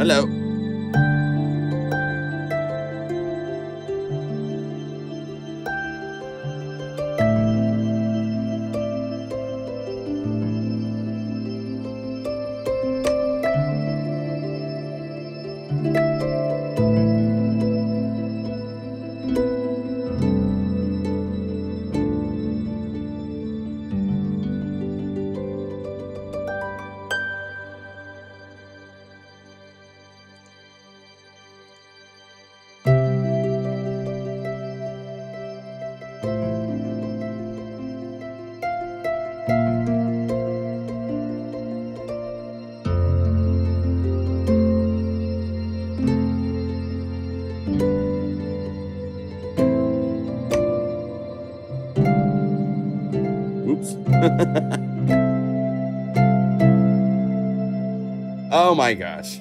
Hello. Oh my gosh.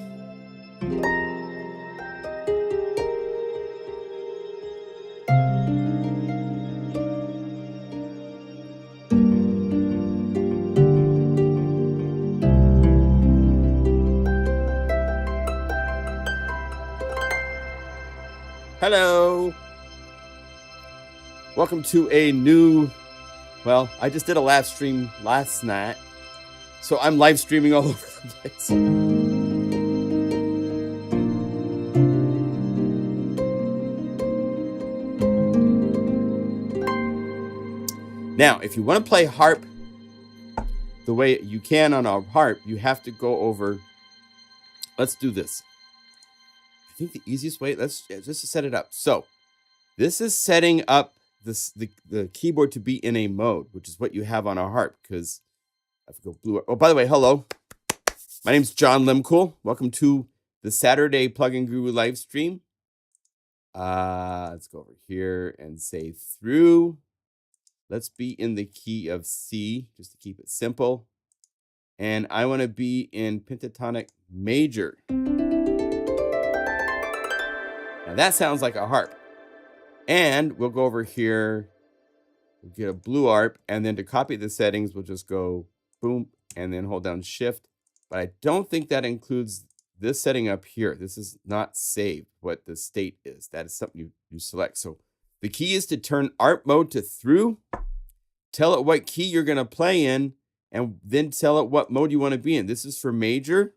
Hello. Welcome to a new, well, I just did a live stream last night, so I'm live streaming all over the place. Now, if you want to play harp the way you can on a harp, you have to go over, let's do this. I think the easiest way, let's just set it up. So this is setting up the keyboard to be in a mode, which is what you have on a harp, because I have to go blue. Oh, by the way, hello. My name's John Limcool. Welcome to the Saturday Plug-in Guru live stream. Let's go over here and say through. Let's be in the key of C, just to keep it simple. And I want to be in pentatonic major. Now that sounds like a harp. And we'll go over here, we'll get a blue harp, and then to copy the settings, we'll just go boom, and then hold down shift. But I don't think that includes this setting up here. This is not saved, what the state is. That is something you select. So the key is to turn ARP mode to through, tell it what key you're gonna play in, and then tell it what mode you wanna be in. This is for major.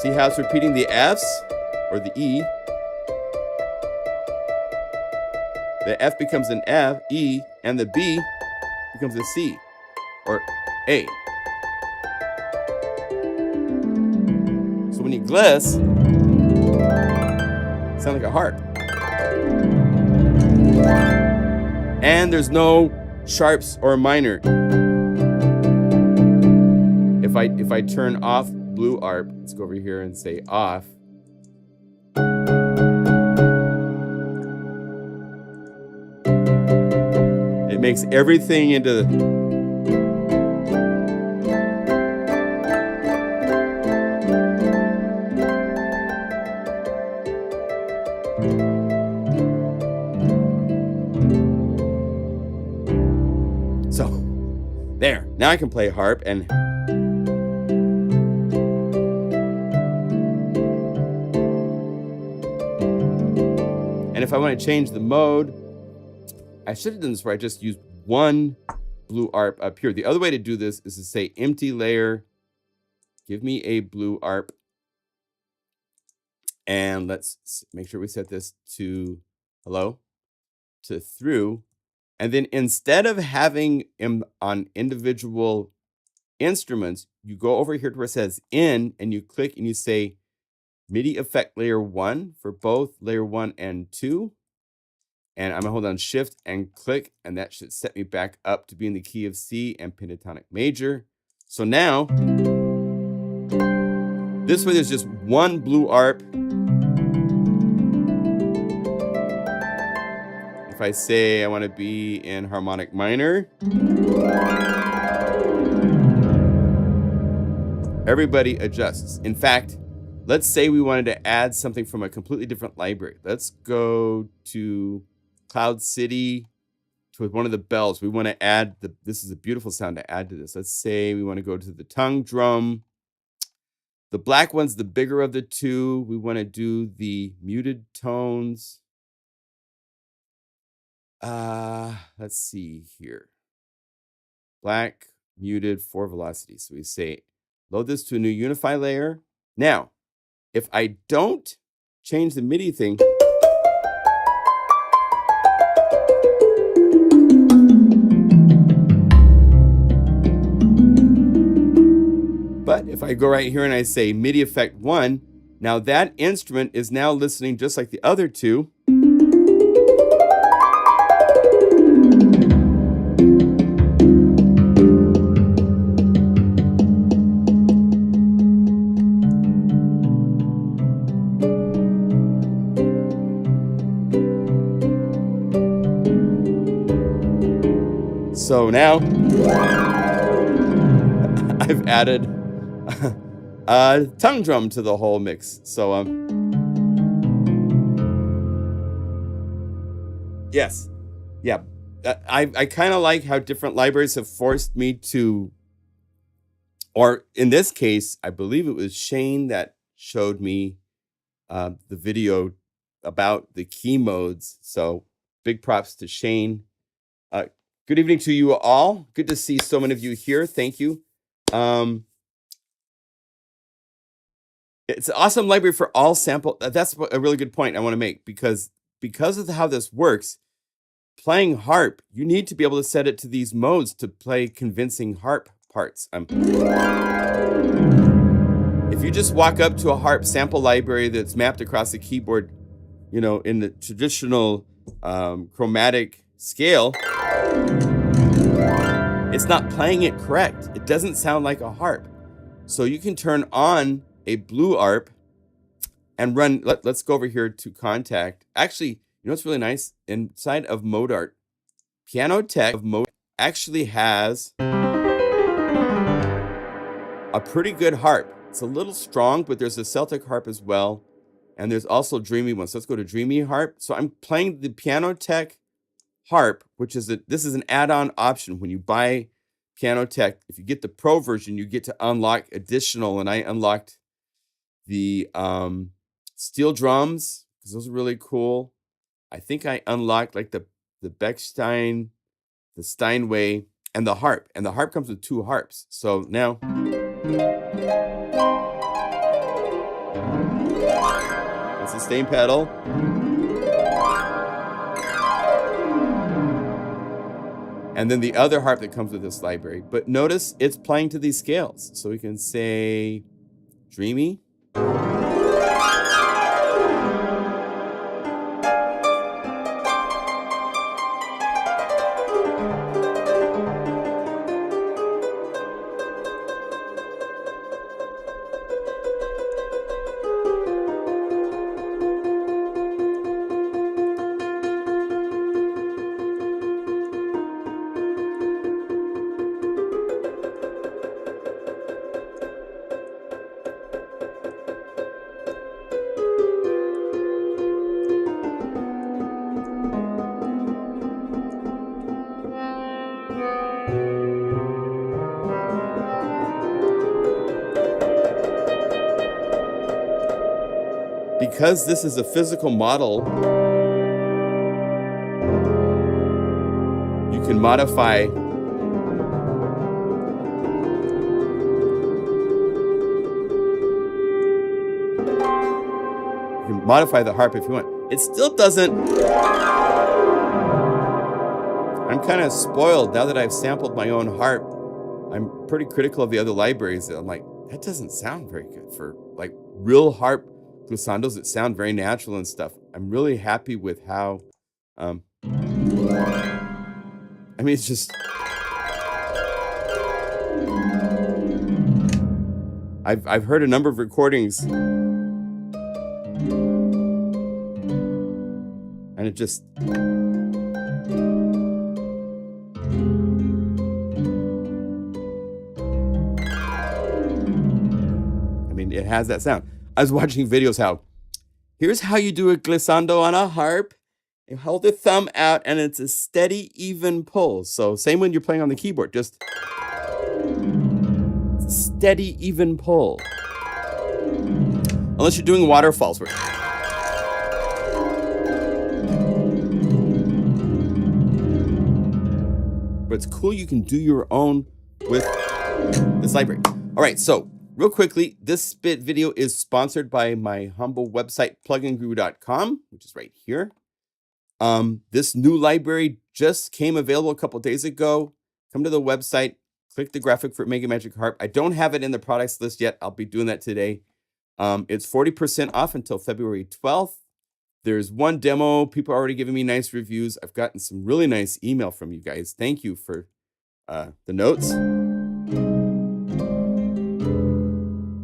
See how it's repeating the F's or the E. The F becomes an F, E, and the B becomes a C or A. So when you gliss, it sounds like a harp. And there's no sharps or minor. If I turn off blue ARP, let's go over here and say off. It makes everything into the so there. Now I can play harp and if I want to change the mode, I should have done this where I just used one blue ARP up here. The other way to do this is to say empty layer, give me a blue ARP, and let's make sure we set this to hello, to through, and then instead of having them on individual instruments, you go over here to where it says in, and you click and you say MIDI effect layer 1 for both layer 1 and 2. And I'm gonna hold down shift and click, and that should set me back up to be in the key of C and pentatonic major. So now, this way there's just one blue ARP. If I say I wanna be in harmonic minor, everybody adjusts. In fact, let's say we wanted to add something from a completely different library. Let's go to Cloud City with one of the bells. We want to add this is a beautiful sound to add to this. Let's say we want to go to the tongue drum. The black one's the bigger of the two. We want to do the muted tones. Let's see here. Black, muted, 4 velocities. So we say, load this to a new Unify layer. Now, if I don't change the MIDI thing, but if I go right here and I say MIDI effect 1, now that instrument is now listening just like the other two. So now I've added a tongue drum to the whole mix. So yes, yeah, I kind of like how different libraries have forced me to, or in this case, I believe it was Shane that showed me the video about the key modes. So big props to Shane. Good evening to you all. Good to see so many of you here. Thank you. It's an awesome library for all sample. That's a really good point I want to make, because of how this works, playing harp, you need to be able to set it to these modes to play convincing harp parts. If you just walk up to a harp sample library that's mapped across the keyboard, you know, in the traditional chromatic scale, it's not playing it correct. It doesn't sound like a harp. So you can turn on a blue arp and run. Let's go over here to Contact. Actually, you know what's really nice? Inside of ModeArt, Piano Tech of Mode actually has a pretty good harp. It's a little strong, but there's a Celtic harp as well. And there's also Dreamy ones. So let's go to Dreamy Harp. So I'm playing the Piano Tech harp, which is this is an add-on option. When you buy Piano Tech, if you get the Pro version, you get to unlock additional, and I unlocked the steel drums because those are really cool. I think I unlocked like the Bechstein, the Steinway, and the harp. And the harp comes with 2 harps. So now it's the sustain pedal. And then the other harp that comes with this library. But notice it's playing to these scales. So we can say Dreamy. Because this is a physical model, you can modify the harp if you want. It still doesn't. I'm kind of spoiled now that I've sampled my own harp. I'm pretty critical of the other libraries. I'm like, that doesn't sound very good for like real harp glissandos that sound very natural and stuff. I'm really happy with how, I mean, it's just, I've heard a number of recordings and it just, I mean, it has that sound. I was watching videos here's how you do a glissando on a harp. You hold the thumb out and it's a steady, even pull. So same when you're playing on the keyboard, just steady, even pull. Unless you're doing waterfalls. But it's cool, you can do your own with this library. All right, so real quickly, this Spit video is sponsored by my humble website, pluginguru.com, which is right here. This new library just came available a couple days ago. Come to the website, click the graphic for MegaMagic Harp. I don't have it in the products list yet. I'll be doing that today. It's 40% off until February 12th. There's one demo. People are already giving me nice reviews. I've gotten some really nice email from you guys. Thank you for the notes.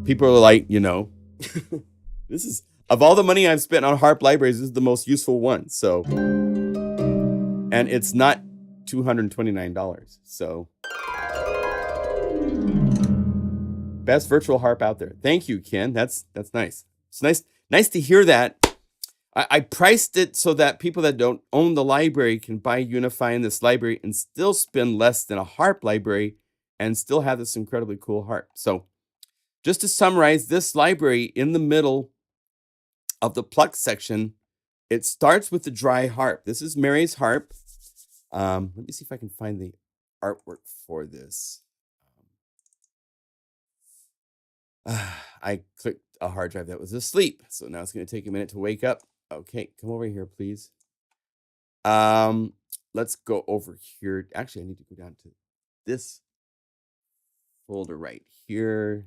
People are like, you know, this is, of all the money I've spent on harp libraries, this is the most useful one. So, and it's not $229. So, best virtual harp out there. Thank you, Ken. That's nice. It's nice to hear that. I priced it so that people that don't own the library can buy Unify in this library and still spend less than a harp library and still have this incredibly cool harp. So just to summarize, this library in the middle of the pluck section, it starts with the dry harp. This is Mary's harp. Let me see if I can find the artwork for this. I clicked a hard drive that was asleep, so now it's going to take a minute to wake up. Okay, come over here, please. Let's go over here. Actually, I need to go down to this folder right here.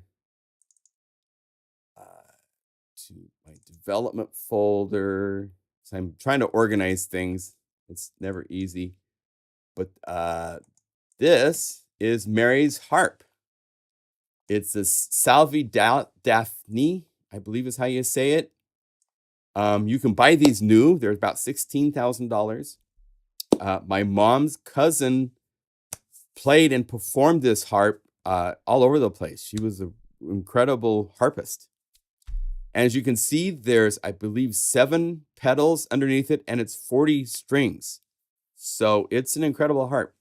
To my development folder. So I'm trying to organize things. It's never easy. But this is Mary's harp. It's a Salvi Daphne, I believe is how you say it. You can buy these new. They're about $16,000. My mom's cousin played and performed this harp all over the place. She was an incredible harpist. And as you can see, there's, I believe, 7 pedals underneath it, and it's 40 strings. So it's an incredible harp.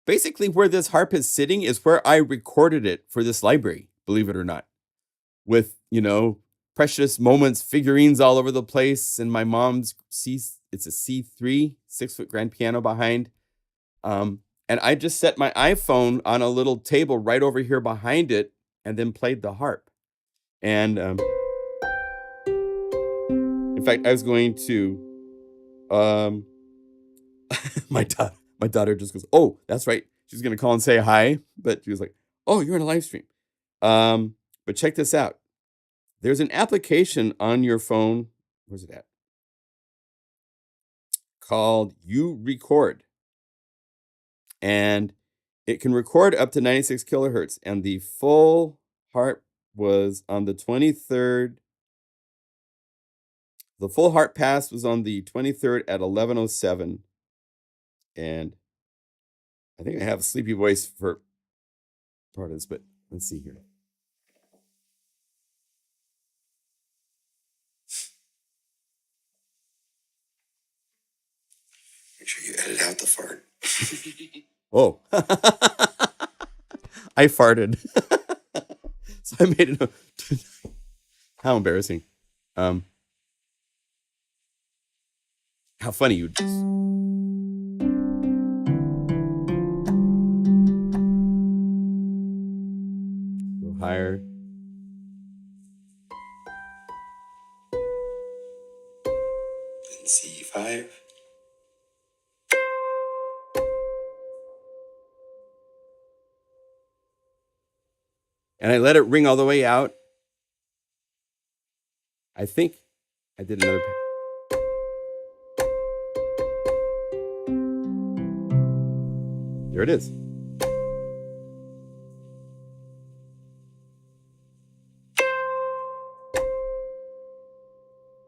Basically, where this harp is sitting is where I recorded it for this library, believe it or not. With, you know, precious moments, figurines all over the place, and my mom's it's a C3 6-foot grand piano behind. And I just set my iPhone on a little table right over here behind it, and then played the harp. And in fact, I was going to my daughter just goes, "Oh, that's right." She's gonna call and say hi, but she was like, "Oh, you're in a live stream." But check this out. There's an application on your phone. Where's it at? Called You Record. And it can record up to 96 kilohertz. And the full harp was on the 23rd. The full harp pass was on the 23rd at 11:07. And I think I have a sleepy voice for part of this, but let's see here. Make sure you edit out the fart. Oh. I farted. So I made it. How embarrassing. How funny you just. Go higher. Then C5. And I let it ring all the way out. I think I did another. There it is.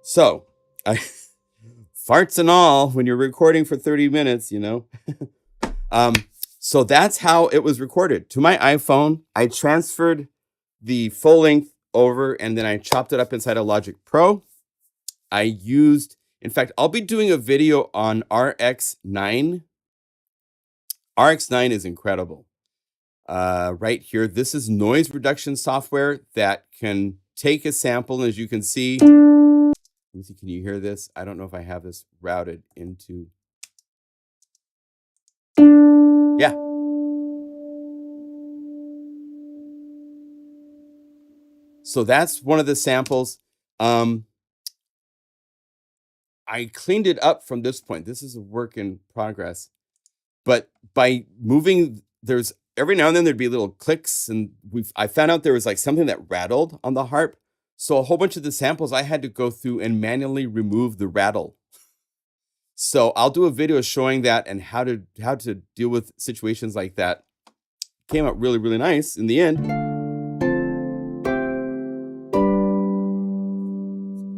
So, farts and all, when you're recording for 30 minutes, you know. So that's how it was recorded. To my iPhone, I transferred the full length over, and then I chopped it up inside of Logic Pro. I used In fact, I'll be doing a video on RX9. RX9 is incredible. Right here, this is noise reduction software that can take a sample, and as you can see, let me see, can you hear this? I don't know if I have this routed into, yeah. So that's one of the samples. I cleaned it up from this point. This is a work in progress. But by moving, there's every now and then there'd be little clicks, and I found out there was like something that rattled on the harp. So a whole bunch of the samples I had to go through and manually remove the rattle. So I'll do a video showing that and how to deal with situations like that. Came out really, really nice in the end.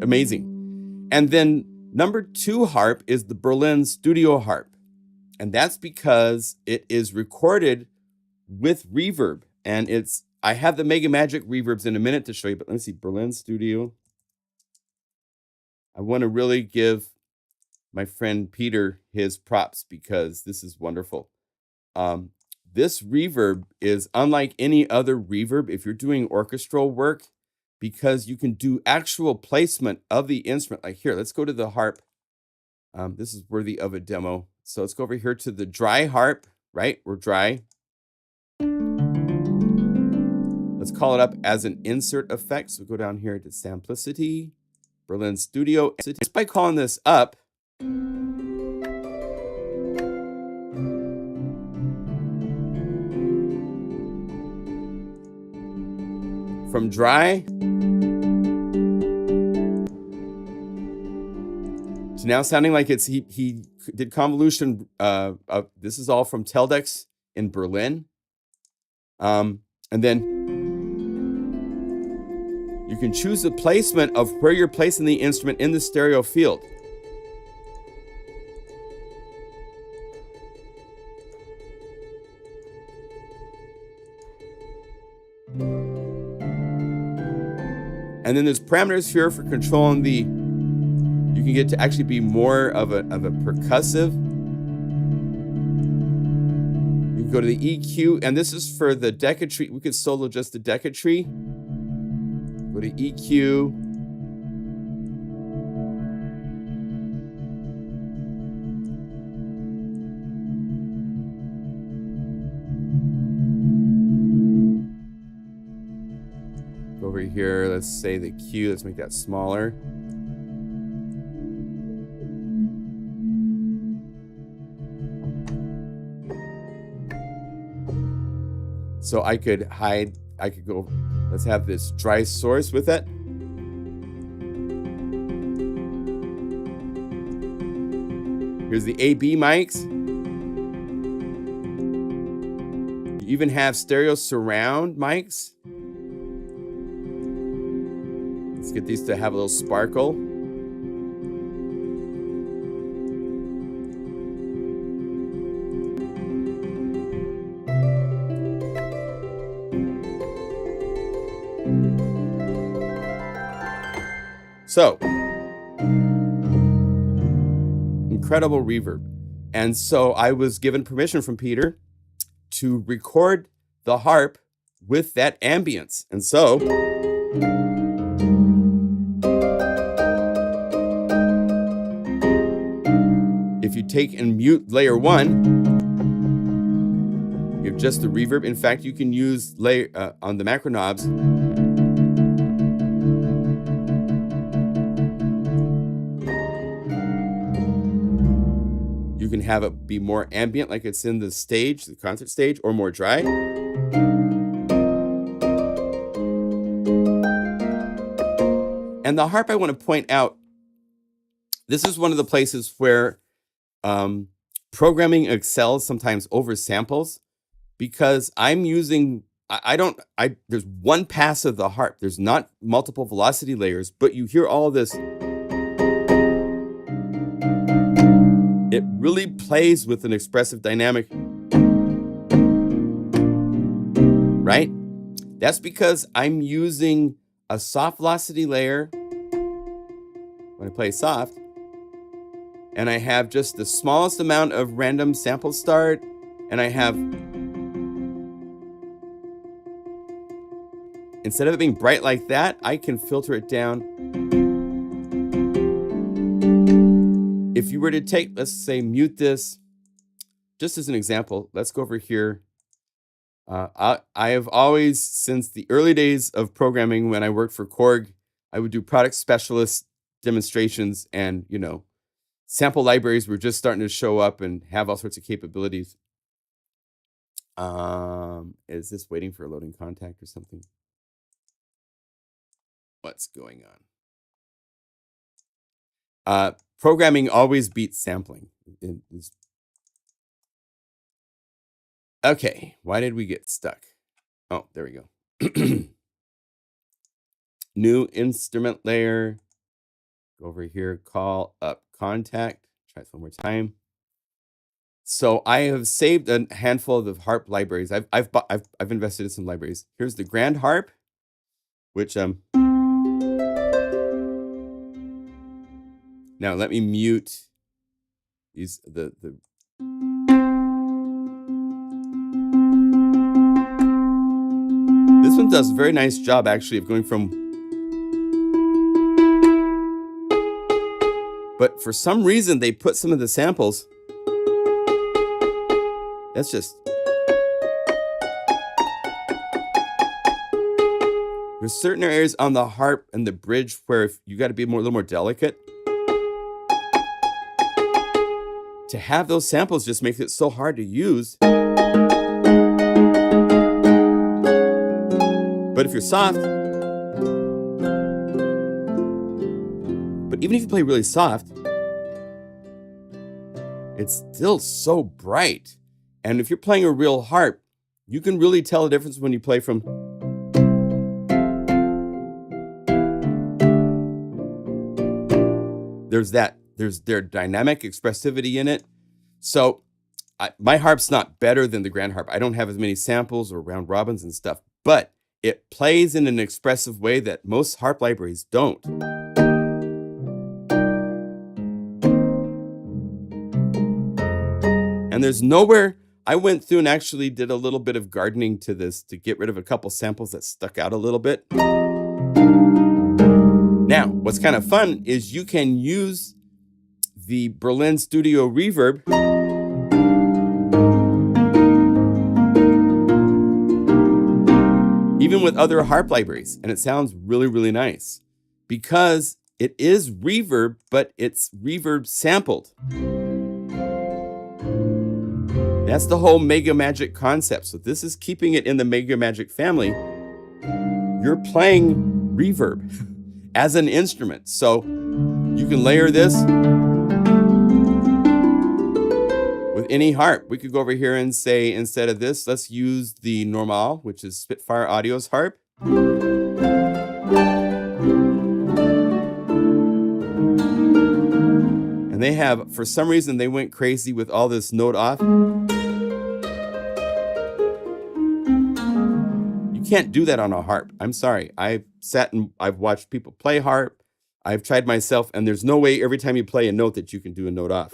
Amazing. And then number 2 harp is the Berlin Studio Harp. And that's because it is recorded with reverb. And I have the MegaMagic reverbs in a minute to show you, but let me see, Berlin Studio. I want to really give my friend Peter his props because this is wonderful. This reverb is unlike any other reverb if you're doing orchestral work, because you can do actual placement of the instrument. Like here, let's go to the harp. This is worthy of a demo. So let's go over here to the dry harp, right? We're dry. Let's call it up as an insert effect. So go down here to Simplicity, Berlin Studio. Just by calling this up, from dry to now sounding like it's he did convolution. This is all from Teldex in Berlin. And then you can choose the placement of where you're placing the instrument in the stereo field. And then there's parameters here for controlling the, you can get to actually be more of a percussive. You can go to the EQ, and this is for the Decatree. We could solo just the Decatree. Go to EQ. Over here, let's say the Q, let's make that smaller. So I could go, let's have this dry source with it. Here's the AB mics. You even have stereo surround mics. Let's get these to have a little sparkle. So, incredible reverb. And so I was given permission from Peter to record the harp with that ambience. And so, if you take and mute layer 1, you have just the reverb. In fact, you can use layer on the macro knobs. You can have it be more ambient, like it's in the stage, the concert stage, or more dry. And the harp, I want to point out, this is one of the places where programming excels sometimes over samples, because I'm using, there's one pass of the harp. There's not multiple velocity layers, but you hear all this. It really plays with an expressive dynamic, right? That's because I'm using a soft velocity layer when I play soft, and I have just the smallest amount of random sample start, and I have, instead of it being bright like that, I can filter it down. If you were to take, let's say, mute this, just as an example, let's go over here. I have always, since the early days of programming when I worked for Korg, I would do product specialist demonstrations, and, you know, sample libraries were just starting to show up and have all sorts of capabilities. Is this waiting for a loading contact or something? What's going on? Programming always beats sampling. Okay, why did we get stuck? Oh, there we go. New instrument layer. Go over here, call up contact. Try this one more time. So I have saved a handful of the harp libraries. I've invested in some libraries. Here's the grand harp, which now let me mute these This one does a very nice job actually of going from, but for some reason they put some of the samples. That's just, there's certain areas on the harp and the bridge where if you got to be a little more delicate. To have those samples just makes it so hard to use. But if you're soft, but even if you play really soft, it's still so bright. And if you're playing a real harp, you can really tell the difference when you play from. There's their dynamic expressivity in it. So my harp's not better than the grand harp. I don't have as many samples or round robins and stuff, but it plays in an expressive way that most harp libraries don't. And there's nowhere, I went through and actually did a little bit of gardening to this to get rid of a couple samples that stuck out a little bit. Now, what's kind of fun is you can use the Berlin Studio Reverb even with other harp libraries, and it sounds really, really nice because it is reverb, but it's reverb sampled. That's the whole MegaMagic concept. So this is keeping it in the MegaMagic family. You're playing reverb as an instrument. So you can layer this with any harp. We could go over here and say, instead of this, let's use the Normal, which is Spitfire Audio's harp. And they have, for some reason, they went crazy with all this note off. You can't do that on a harp. I'm sorry. I've sat and I've watched people play harp. I've tried myself, and there's no way every time you play a note that you can do a note off.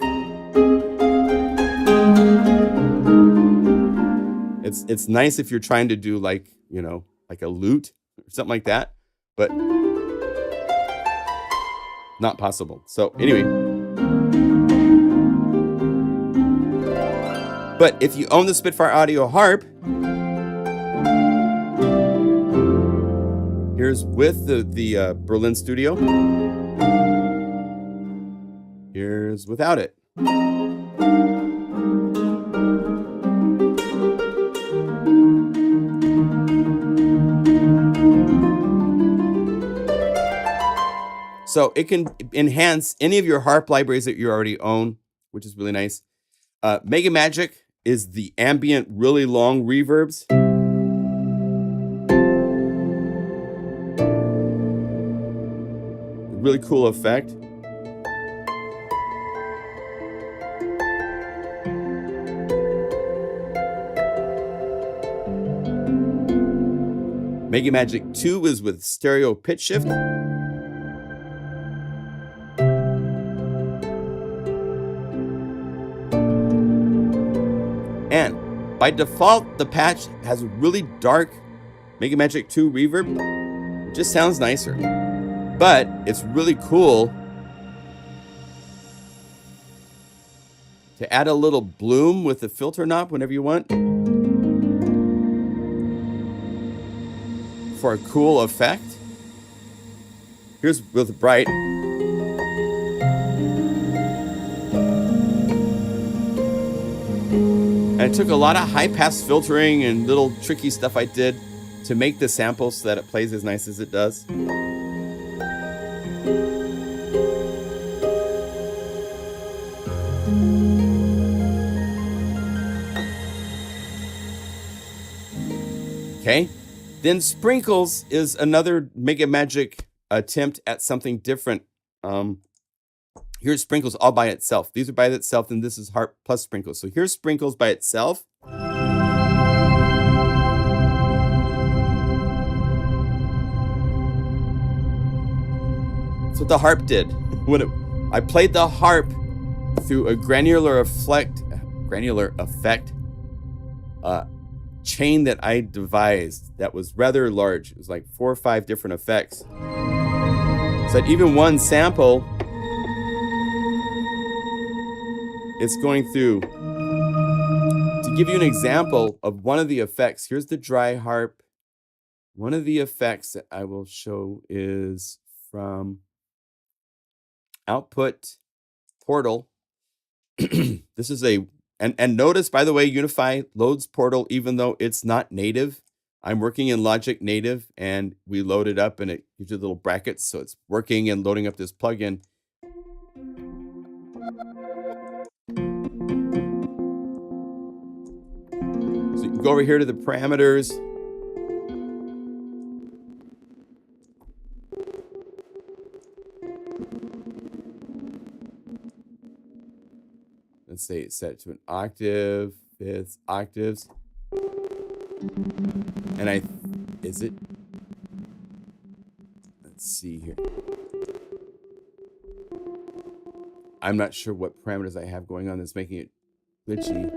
It's nice if you're trying to do like, you know, like a lute or something like that, but not possible. So anyway, but if you own the Spitfire Audio harp, here's with the Berlin Studio. Here's without it. So it can enhance any of your harp libraries that you already own, which is really nice. MegaMagic is the ambient, really long reverbs. Really cool effect. MegaMagic 2 is with stereo pitch shift. And by default, the patch has a really dark MegaMagic 2 reverb. It just sounds nicer. But it's really cool to add a little bloom with the filter knob whenever you want for a cool effect. Here's with bright. And it took a lot of high pass filtering and little tricky stuff I did to make the sample so that it plays as nice as it does. Okay, then Sprinkles is another MegaMagic attempt at something different. Here's Sprinkles all by itself. These are by itself, and this is Harp plus Sprinkles. So here's Sprinkles by itself. That's what the harp did. I played the harp through a granular effect chain that I devised that was rather large. It was like 4 or 5 different effects. So that even one sample, it's going through. To give you an example of one of the effects, here's the dry harp. One of the effects that I will show is from Output Portal. This is a and notice, by the way, Unify loads Portal even though it's not native. I'm working in Logic Native, and we load it up, and it gives you little brackets, so it's working and loading up this plugin. So you can go over here to the parameters. Let's say it's set to an octave, fifths, octaves. And let's see here. I'm not sure what parameters I have going on that's making it glitchy.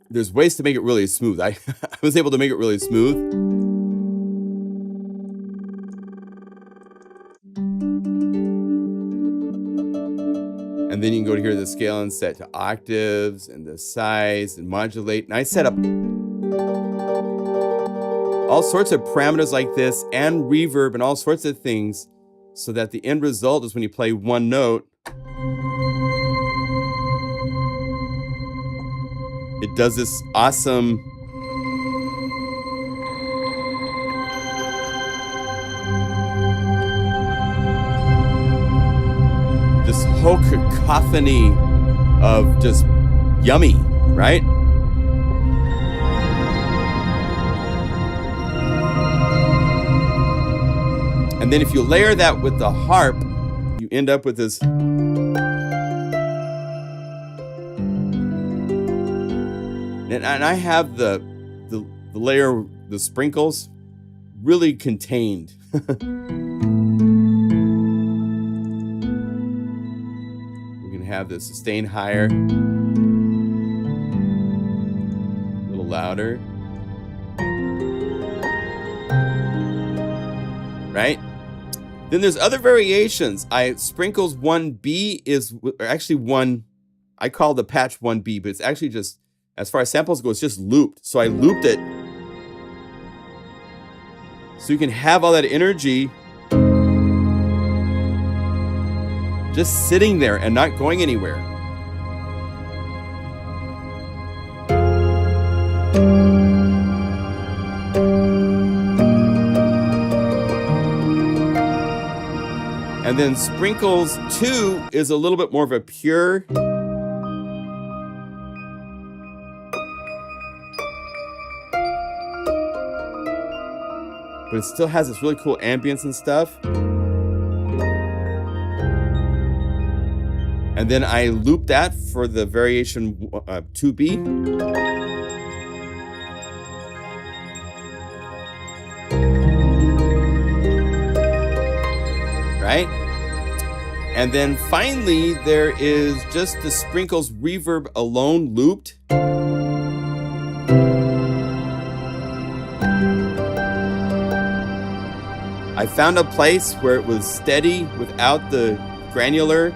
There's ways to make it really smooth. I was able to make it really smooth. And then you can go to here to the scale and set to octaves and the size and modulate. And I set up all sorts of parameters like this and reverb and all sorts of things so that the end result is when you play one note, it does this awesome this whole cacophony of just yummy, right? And then if you layer that with the harp, you end up with this. And I have the layer, the sprinkles, really contained. We can have the sustain higher, a little louder, right? Then there's other variations. Sprinkles 1B is actually one, I call the patch 1B, but it's actually just, as far as samples go, it's just looped. So I looped it so you can have all that energy just sitting there and not going anywhere. And then Sprinkles 2 is a little bit more of a pure. But it still has this really cool ambience and stuff. And then I loop that for the variation 2B. And then finally, there is just the sprinkles reverb alone looped. I found a place where it was steady without the granular.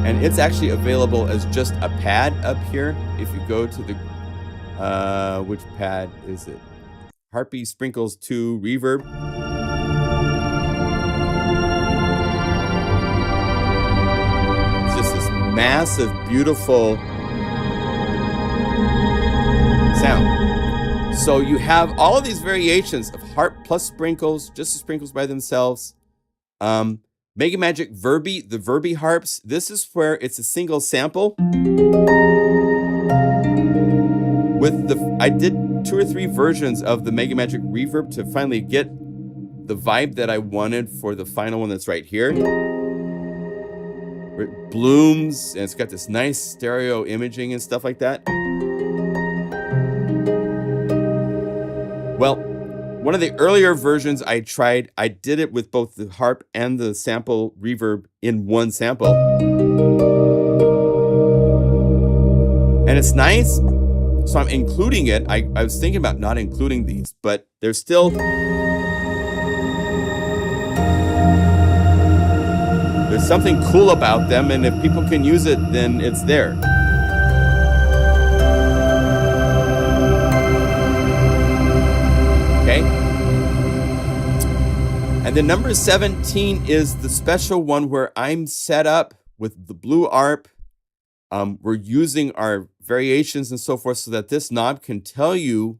And it's actually available as just a pad up here. If you go to the, which pad is it? Harpy Sprinkles 2 Reverb. It's just this massive, beautiful sound. So you have all of these variations of harp plus sprinkles, just the sprinkles by themselves. MegaMagic Verby, the Verby harps. This is where it's a single sample. I did 2 or 3 versions of the MegaMagic Reverb to finally get the vibe that I wanted for the final one that's right here. Where it blooms and it's got this nice stereo imaging and stuff like that. Well, one of the earlier versions I tried, I did it with both the harp and the sample reverb in one sample. And it's nice, so I'm including it. I was thinking about not including these, but there's still... there's something cool about them, and if people can use it, then it's there. Okay. And then number 17 is the special one where I'm set up with the blue arp. We're using our variations and so forth so that this knob can tell you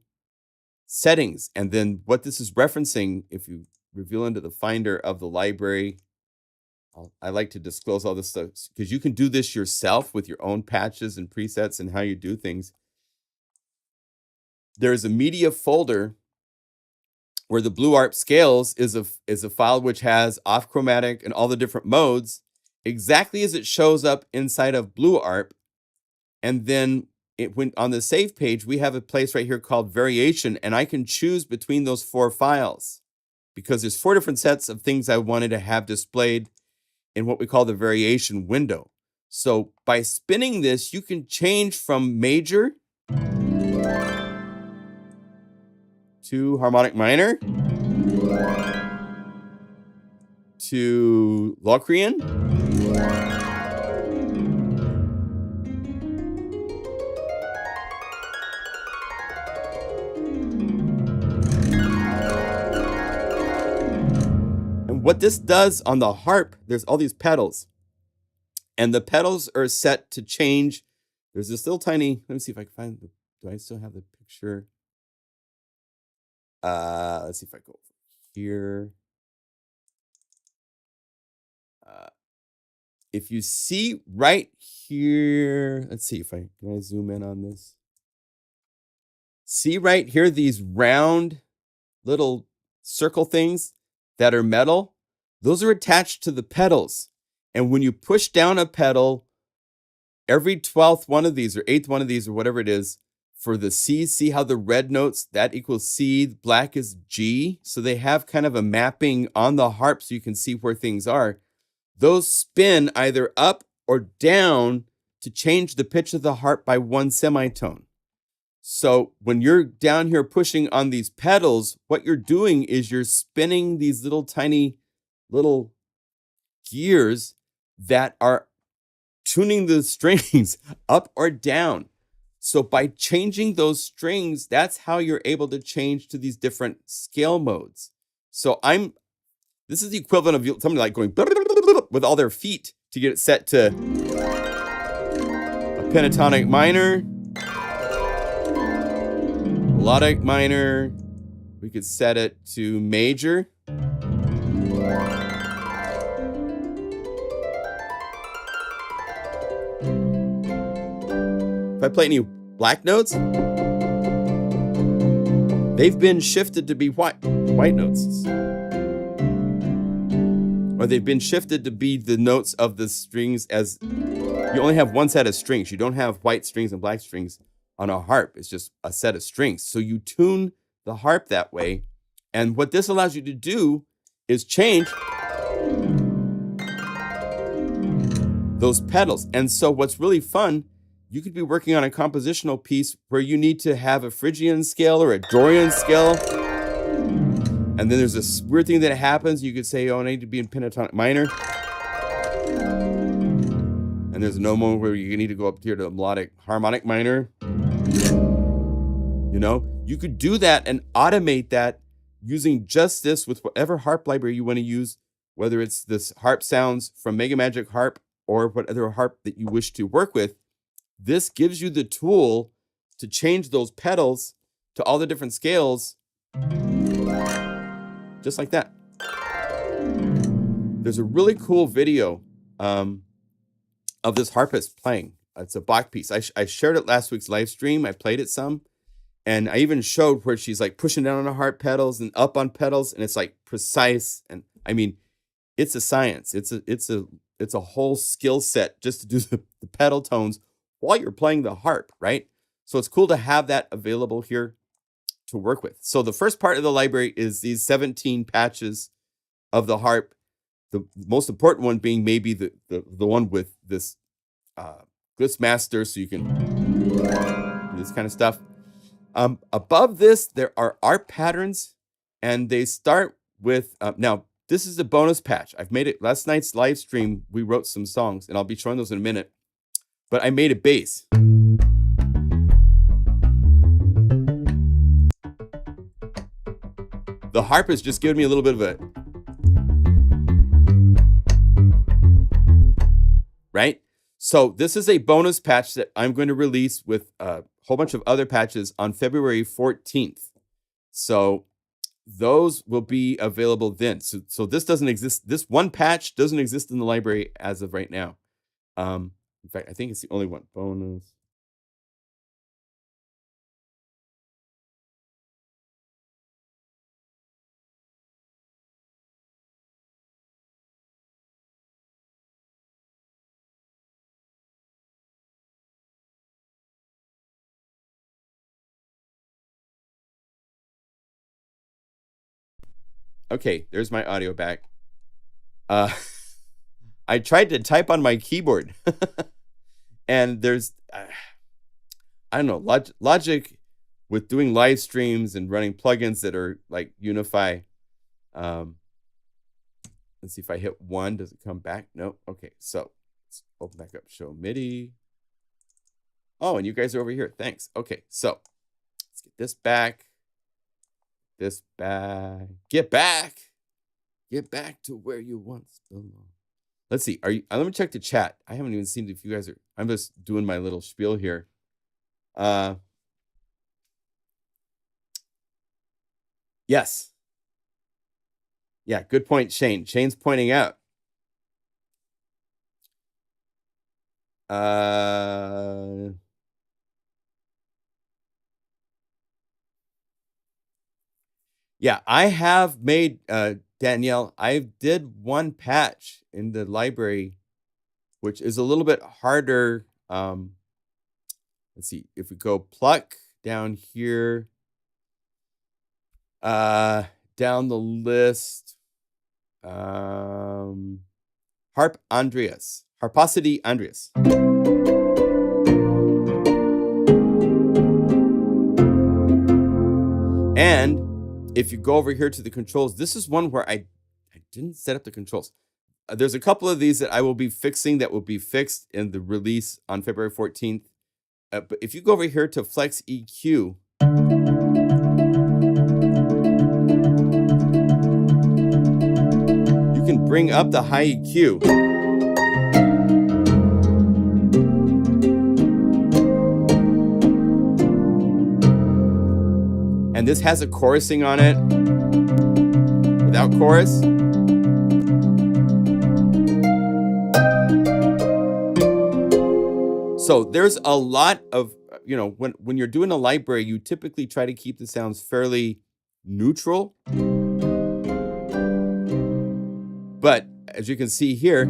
settings. And then what this is referencing, if you reveal into the finder of the library, I like to disclose all this stuff because you can do this yourself with your own patches and presets and how you do things. There's a media folder where the blue arp scales is a file which has off chromatic and all the different modes exactly as it shows up inside of blue arp. And then it went on the save page, we have a place right here called variation, and I can choose between those 4 files because there's 4 different sets of things I wanted to have displayed in what we call the variation window. So by spinning this, you can change from major to harmonic minor to Locrian and what this does on the harp, there's all these pedals and the pedals are set to change. There's this little tiny, let me see if I can find do I still have the picture? Let's see if I go here. If you see right here, let's see if can I zoom in on this? See right here, these round little circle things that are metal, those are attached to the pedals. And when you push down a pedal, every 12th one of these or 8th one of these or whatever it is, for the C, see how the red notes, that equals C, black is G. So they have kind of a mapping on the harp so you can see where things are. Those spin either up or down to change the pitch of the harp by 1 semitone. So when you're down here pushing on these pedals, what you're doing is you're spinning these little tiny little gears that are tuning the strings up or down. So by changing those strings, that's how you're able to change to these different scale modes. So this is the equivalent of somebody like going with all their feet to get it set to a pentatonic minor, melodic minor. We could set it to major. If I play any black notes, they've been shifted to be white notes. Or they've been shifted to be the notes of the strings as you only have one set of strings. You don't have white strings and black strings on a harp. It's just a set of strings. So you tune the harp that way. And what this allows you to do is change those pedals. And so what's really fun, you could be working on a compositional piece where you need to have a Phrygian scale or a Dorian scale. And then there's this weird thing that happens. You could say, oh, I need to be in pentatonic minor. And there's no moment where you need to go up here to melodic harmonic minor. You know, you could do that and automate that using just this with whatever harp library you want to use, whether it's this harp sounds from MegaMagic harp or whatever harp that you wish to work with. This gives you the tool to change those pedals to all the different scales, just like that. There's a really cool video of this harpist playing. It's a Bach piece. I shared it last week's live stream. I played it some. And I even showed where she's like pushing down on the harp pedals and up on pedals, and it's like precise. And I mean, it's a science. It's a whole skill set just to do the pedal tones while you're playing the harp, right? So it's cool to have that available here to work with. So the first part of the library is these 17 patches of the harp. The most important one being maybe the one with this glitz master, so you can do this kind of stuff. Above this, there are art patterns, and they start with, now, this is a bonus patch. I've made it, last night's live stream, we wrote some songs, and I'll be showing those in a minute, but I made a bass. The harp is just giving me a little bit of a, right? So this is a bonus patch that I'm going to release with a whole bunch of other patches on February 14th. So those will be available then. So this doesn't exist. This one patch doesn't exist in the library as of right now. In fact, I think it's the only one. Bonus. Okay, there's my audio back. I tried to type on my keyboard and there's, I don't know, logic with doing live streams and running plugins that are like Unify. Let's see if I hit 1, does it come back? No. Okay, so let's open back up, show MIDI. Oh, and you guys are over here. Thanks. Okay, so let's get this back. This back. Get back to where you once belonged. Let's see. Are you? Let me check the chat. I haven't even seen if you guys are. I'm just doing my little spiel here. Yes. Yeah. Good point, Shane. Shane's pointing out. Yeah, I have made, Danielle, I did one patch in the library, which is a little bit harder. Let's see, if we go pluck down here, down the list, Harp Andreas, Harposity Andreas. And if you go over here to the controls, this is one where I didn't set up the controls. There's a couple of these that I will be fixing that will be fixed in the release on February 14th. But if you go over here to Flex EQ, you can bring up the high EQ. And this has a chorusing on it without chorus. So there's a lot of, you know, when you're doing a library, you typically try to keep the sounds fairly neutral. But as you can see here,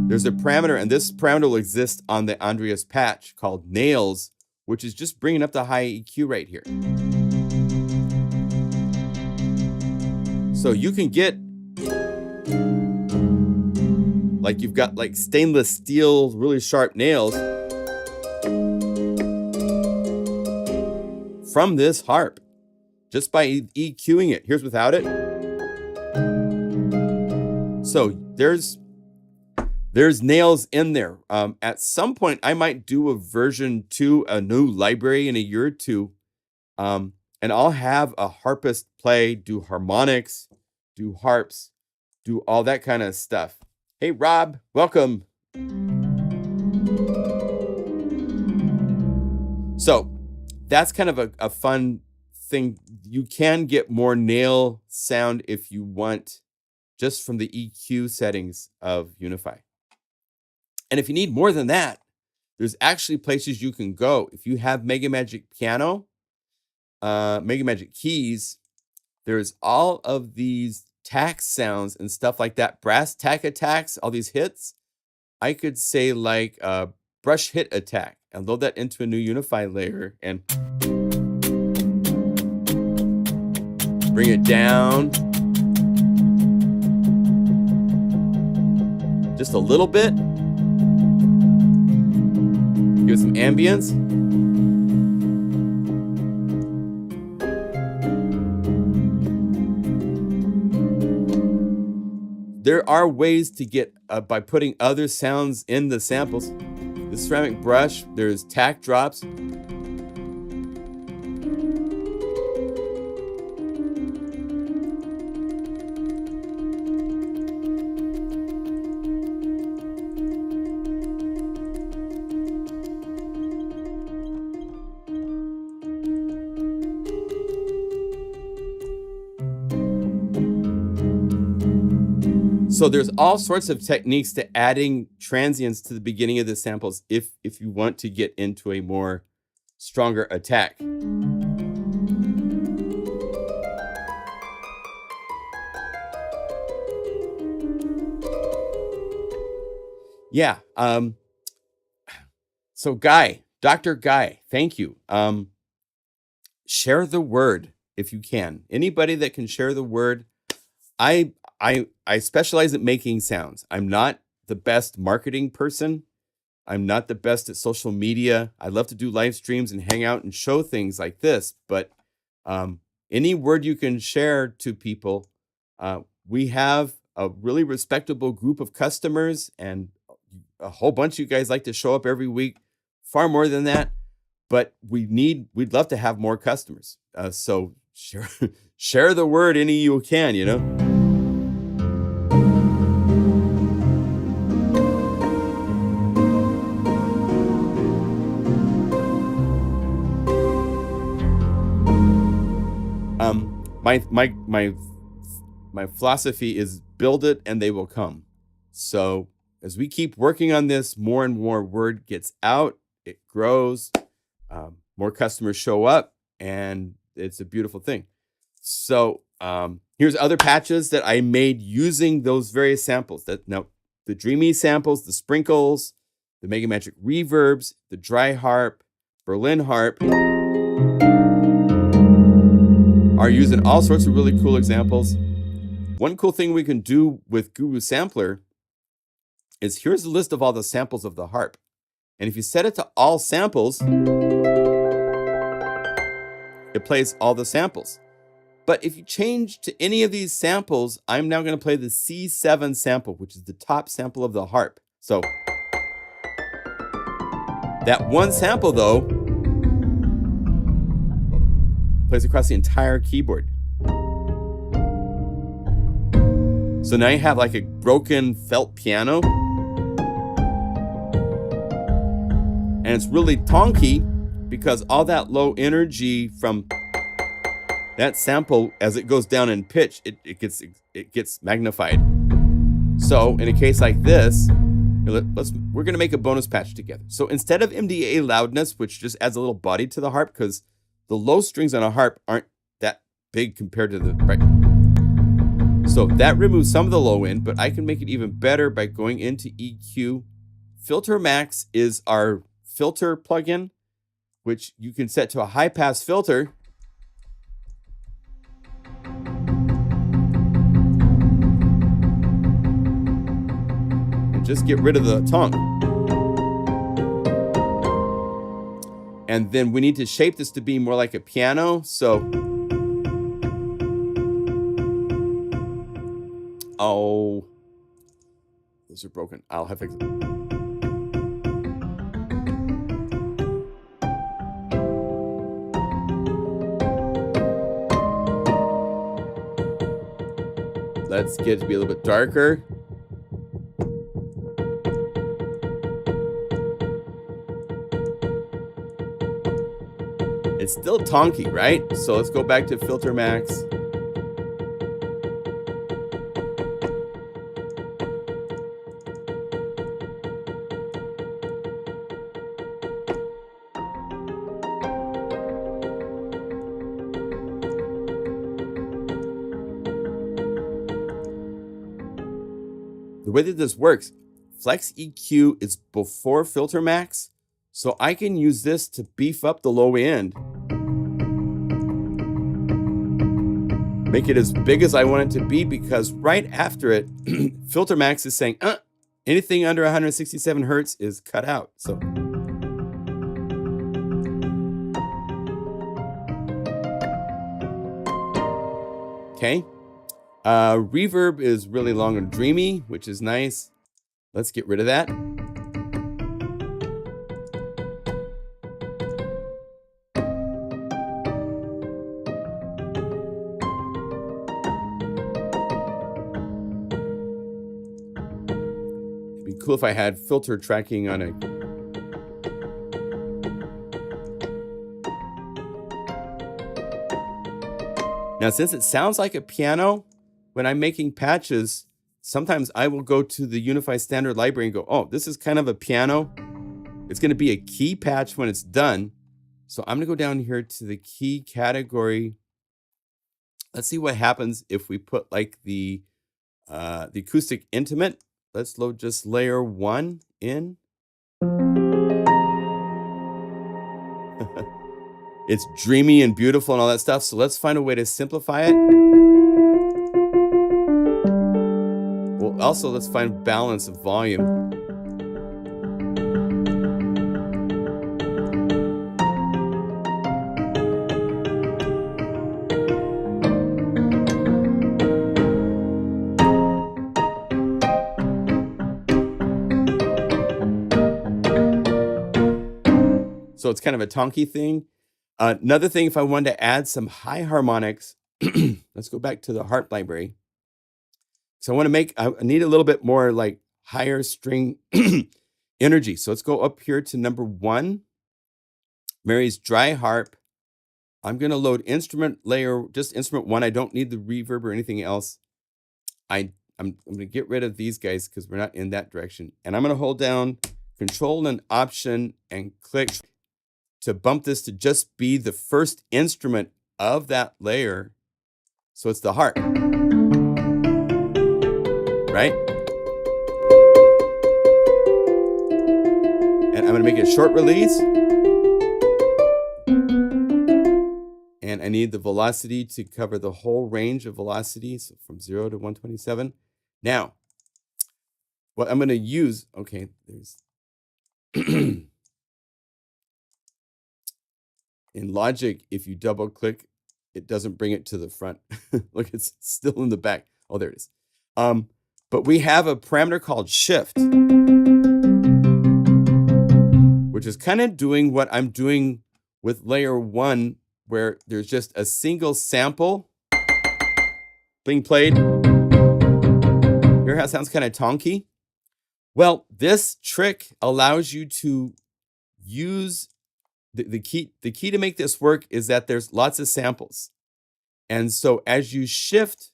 there's a parameter, and this parameter will exist on the Andreas patch called nails, which is just bringing up the high EQ right here. So you can get, like you've got like stainless steel, really sharp nails from this harp just by EQing it. Here's without it. So there's nails in there. At some point, I might do a version 2, a new library in a year or two. And I'll have a harpist play, do harmonics, do harps, do all that kind of stuff. Hey, Rob, welcome. So that's kind of a fun thing. You can get more nail sound if you want, just from the EQ settings of Unify. And if you need more than that, there's actually places you can go. If you have MegaMagic Piano, MegaMagic Keys, there's all of these tack sounds and stuff like that, brass tack attacks, all these hits. I could say like a brush hit attack and load that into a new Unify layer and bring it down just a little bit. Give it some ambience. There are ways to get by putting other sounds in the samples. The ceramic brush, there's tack drops. So there's all sorts of techniques to adding transients to the beginning of the samples if you want to get into a more stronger attack. Yeah. So Guy, Dr. Guy, thank you. Share the word if you can. Anybody that can share the word. I specialize in making sounds. I'm not the best marketing person. I'm not the best at social media. I love to do live streams and hang out and show things like this. But any word you can share to people, we have a really respectable group of customers, and a whole bunch of you guys like to show up every week, far more than that. But we'd love to have more customers. So share the word any you can, you know. My philosophy is build it and they will come. So as we keep working on this, more and more word gets out, it grows, more customers show up, and it's a beautiful thing. So here's other patches that I made using those various samples. Now the Dreamy samples, the sprinkles, the MegaMagic reverbs, the dry harp, Berlin harp, are using all sorts of really cool examples. One cool thing we can do with Guru Sampler is here's a list of all the samples of the harp. And if you set it to all samples, it plays all the samples. But if you change to any of these samples, I'm now going to play the C7 sample, which is the top sample of the harp. So that one sample, though, plays across the entire keyboard. So now you have like a broken felt piano. And it's really tonky because all that low energy from that sample, as it goes down in pitch, it gets magnified. So in a case like this, we're going to make a bonus patch together. So instead of MDA loudness, which just adds a little body to the harp, because the low strings on a harp aren't that big compared to the right. So that removes some of the low end, but I can make it even better by going into EQ. Filter Max is our filter plugin, which you can set to a high pass filter. just get rid of the tongue. And then we need to shape this to be more like a piano. So, oh, those are broken. I'll have to fix it. Let's get it to be a little bit darker. It's still tonky, right? So let's go back to filter max. The way that this works, Flex EQ is before filter max, so I can use this to beef up the low end. Make it as big as I want it to be, because right after it, filter max is saying, anything under 167 hertz is cut out. So okay. Reverb is really long and dreamy, which is nice. Let's get rid of that. It'd be cool if I had filter tracking on it. Now, since it sounds like a piano, when I'm making patches, sometimes I will go to the Unify Standard Library and go, oh, this is kind of a piano. It's going to be a key patch when it's done. So I'm going to go down here to the key category. Let's see what happens if we put like the acoustic intimate. Let's load just layer 1 in. It's dreamy and beautiful and all that stuff. So let's find a way to simplify it. Well, also let's find balance of volume. So it's kind of a tonky thing. Another thing, if I wanted to add some high harmonics, let's go back to the harp library. So I want to I need a little bit more like higher string energy. So let's go up here to number 1, Mary's dry harp. I'm going to load instrument layer, just instrument 1. I don't need the reverb or anything else. I'm going to get rid of these guys because we're not in that direction. And I'm going to hold down Control and Option and click to bump this to just be the first instrument of that layer. So it's the harp, right? And I'm gonna make it short release. And I need the velocity to cover the whole range of velocity, so from 0 to 127. Now, what I'm gonna use, okay, there's in Logic, if you double click, it doesn't bring it to the front. Look, it's still in the back. Oh, there it is. But we have a parameter called shift, which is kind of doing what I'm doing with layer 1, where there's just a single sample being played. Hear how it sounds kind of tonky? Well, this trick allows you to use the key to make this work is that there's lots of samples. And so as you shift,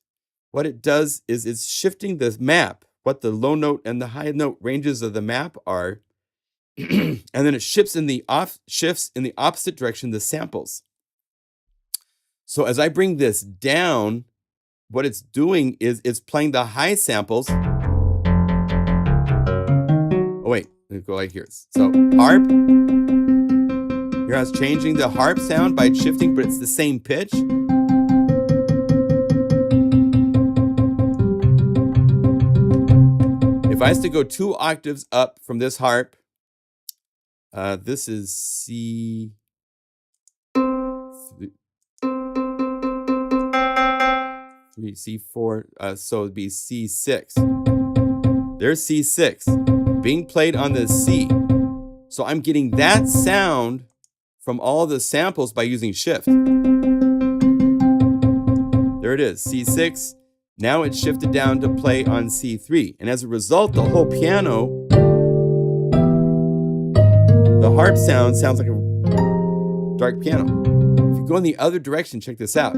what it does is it's shifting the map, what the low note and the high note ranges of the map are, and then it shifts in the opposite direction, the samples. So as I bring this down, what it's doing is it's playing the high samples. Oh wait, let me go like here. So harp. Here I was changing the harp sound by shifting, but it's the same pitch. If If I was to go 2 octaves up from this harp, this is C. C4, so it'd be C6. There's C6 being played on the C. So I'm getting that sound from all the samples by using shift. There it is, C6. Now it's shifted down to play on C3. And as a result, the whole piano, the harp sounds like a dark piano. If you go in the other direction, check this out.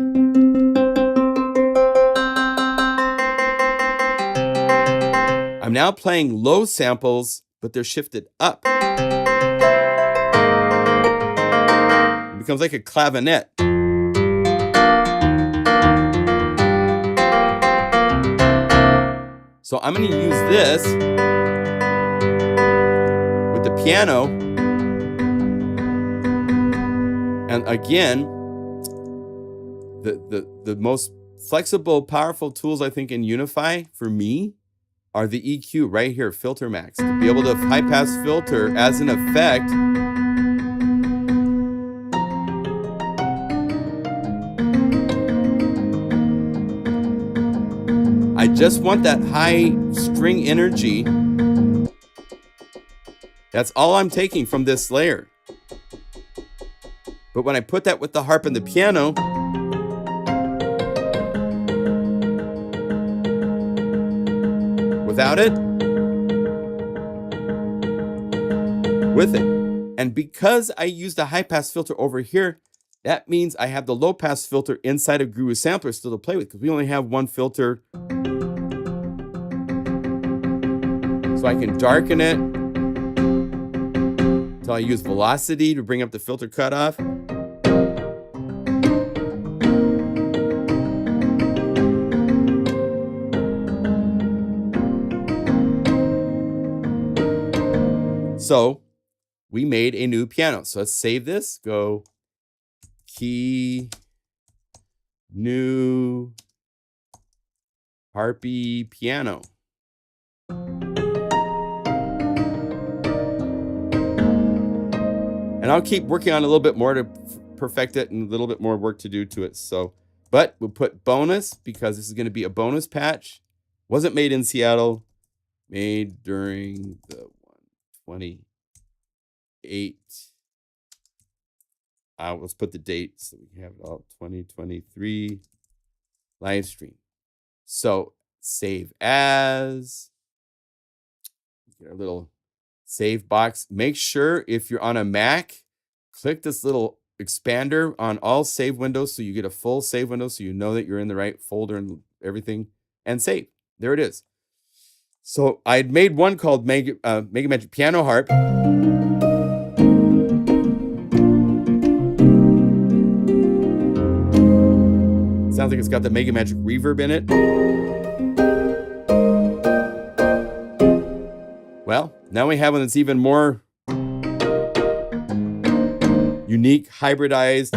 I'm now playing low samples, but they're shifted up. It becomes like a clavinet. So I'm going to use this with the piano. And again, the most flexible, powerful tools I think in Unify for me are the EQ right here, Filter Max. To be able to high pass filter as an effect. I just want that high string energy. That's all I'm taking from this layer. But when I put that with the harp and the piano, without it, with it. And because I used a high pass filter over here, that means I have the low pass filter inside of Guru Sampler still to play with, because we only have one filter. So I can darken it until I use velocity to bring up the filter cutoff. So we made a new piano. So let's save this, go key, new, harpy piano. And I'll keep working on a little bit more to perfect it and a little bit more work to do to it. So, but we'll put bonus because this is going to be a bonus patch. Wasn't made in Seattle, made during the 128. Let's put the date so we have it all, 2023 live stream. So save as, get our little save box. Make sure if you're on a Mac, click this little expander on all save windows so you get a full save window so you know that you're in the right folder and everything, and save. There it is. So I'd made one called MegaMagic Piano Harp. Sounds like it's got the MegaMagic reverb in it. Well, now we have one that's even more unique, hybridized.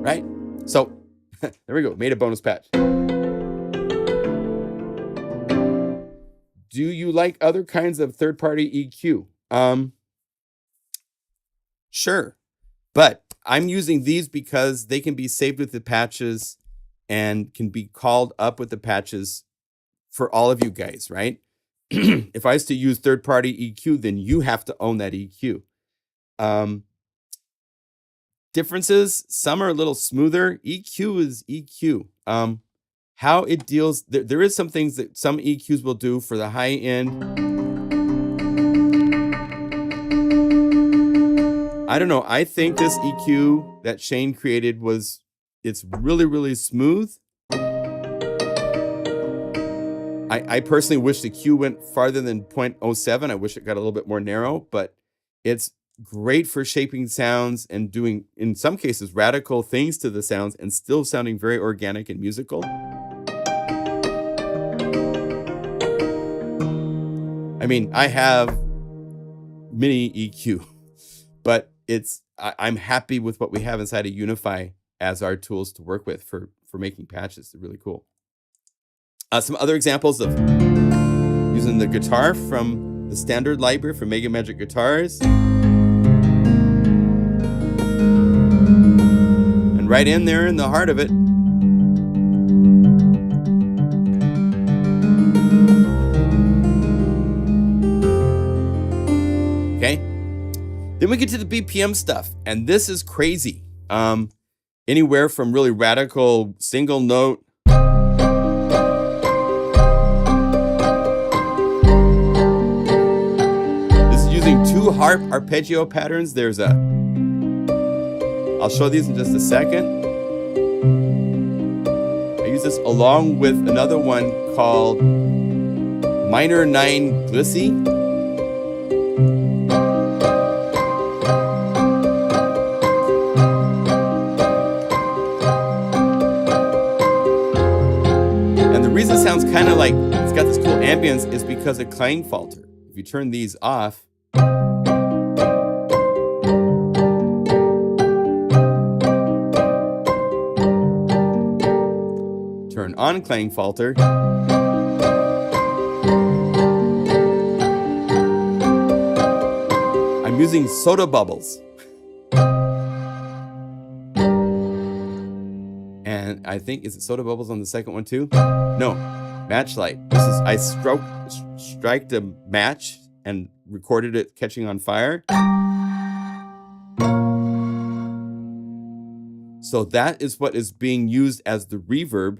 Right? So there we go. Made a bonus patch. Do you like other kinds of third-party EQ? Sure. But I'm using these because they can be saved with the patches and can be called up with the patches for all of you guys, right? If I was to use third-party EQ, then you have to own that EQ. Differences, some are a little smoother. EQ is EQ. How it deals, there is some things that some EQs will do for the high end. I don't know. I think this EQ that Shane created it's really, really smooth. I personally wish the Q went farther than 0.07. I wish it got a little bit more narrow, but it's great for shaping sounds and doing, in some cases, radical things to the sounds and still sounding very organic and musical. I mean, I have mini EQ, but I'm happy with what we have inside of Unify as our tools to work with for making patches. They're really cool. Some other examples of using the guitar from the standard library for MegaMagic guitars. And right in there in the heart of it, okay? Then we get to the BPM stuff, and this is crazy. Anywhere from really radical single note two harp arpeggio patterns. There's a, I'll show these in just a second. I use this along with another one called minor 9 glissy. And the reason it sounds kind of like it's got this cool ambience is because of Klangfalter. If you turn these off, turn on Klangfalter, I'm using soda bubbles. And I think, is it soda bubbles on the second one too? No, matchlight. This is, I striked a match and recorded it catching on fire. So that is what is being used as the reverb.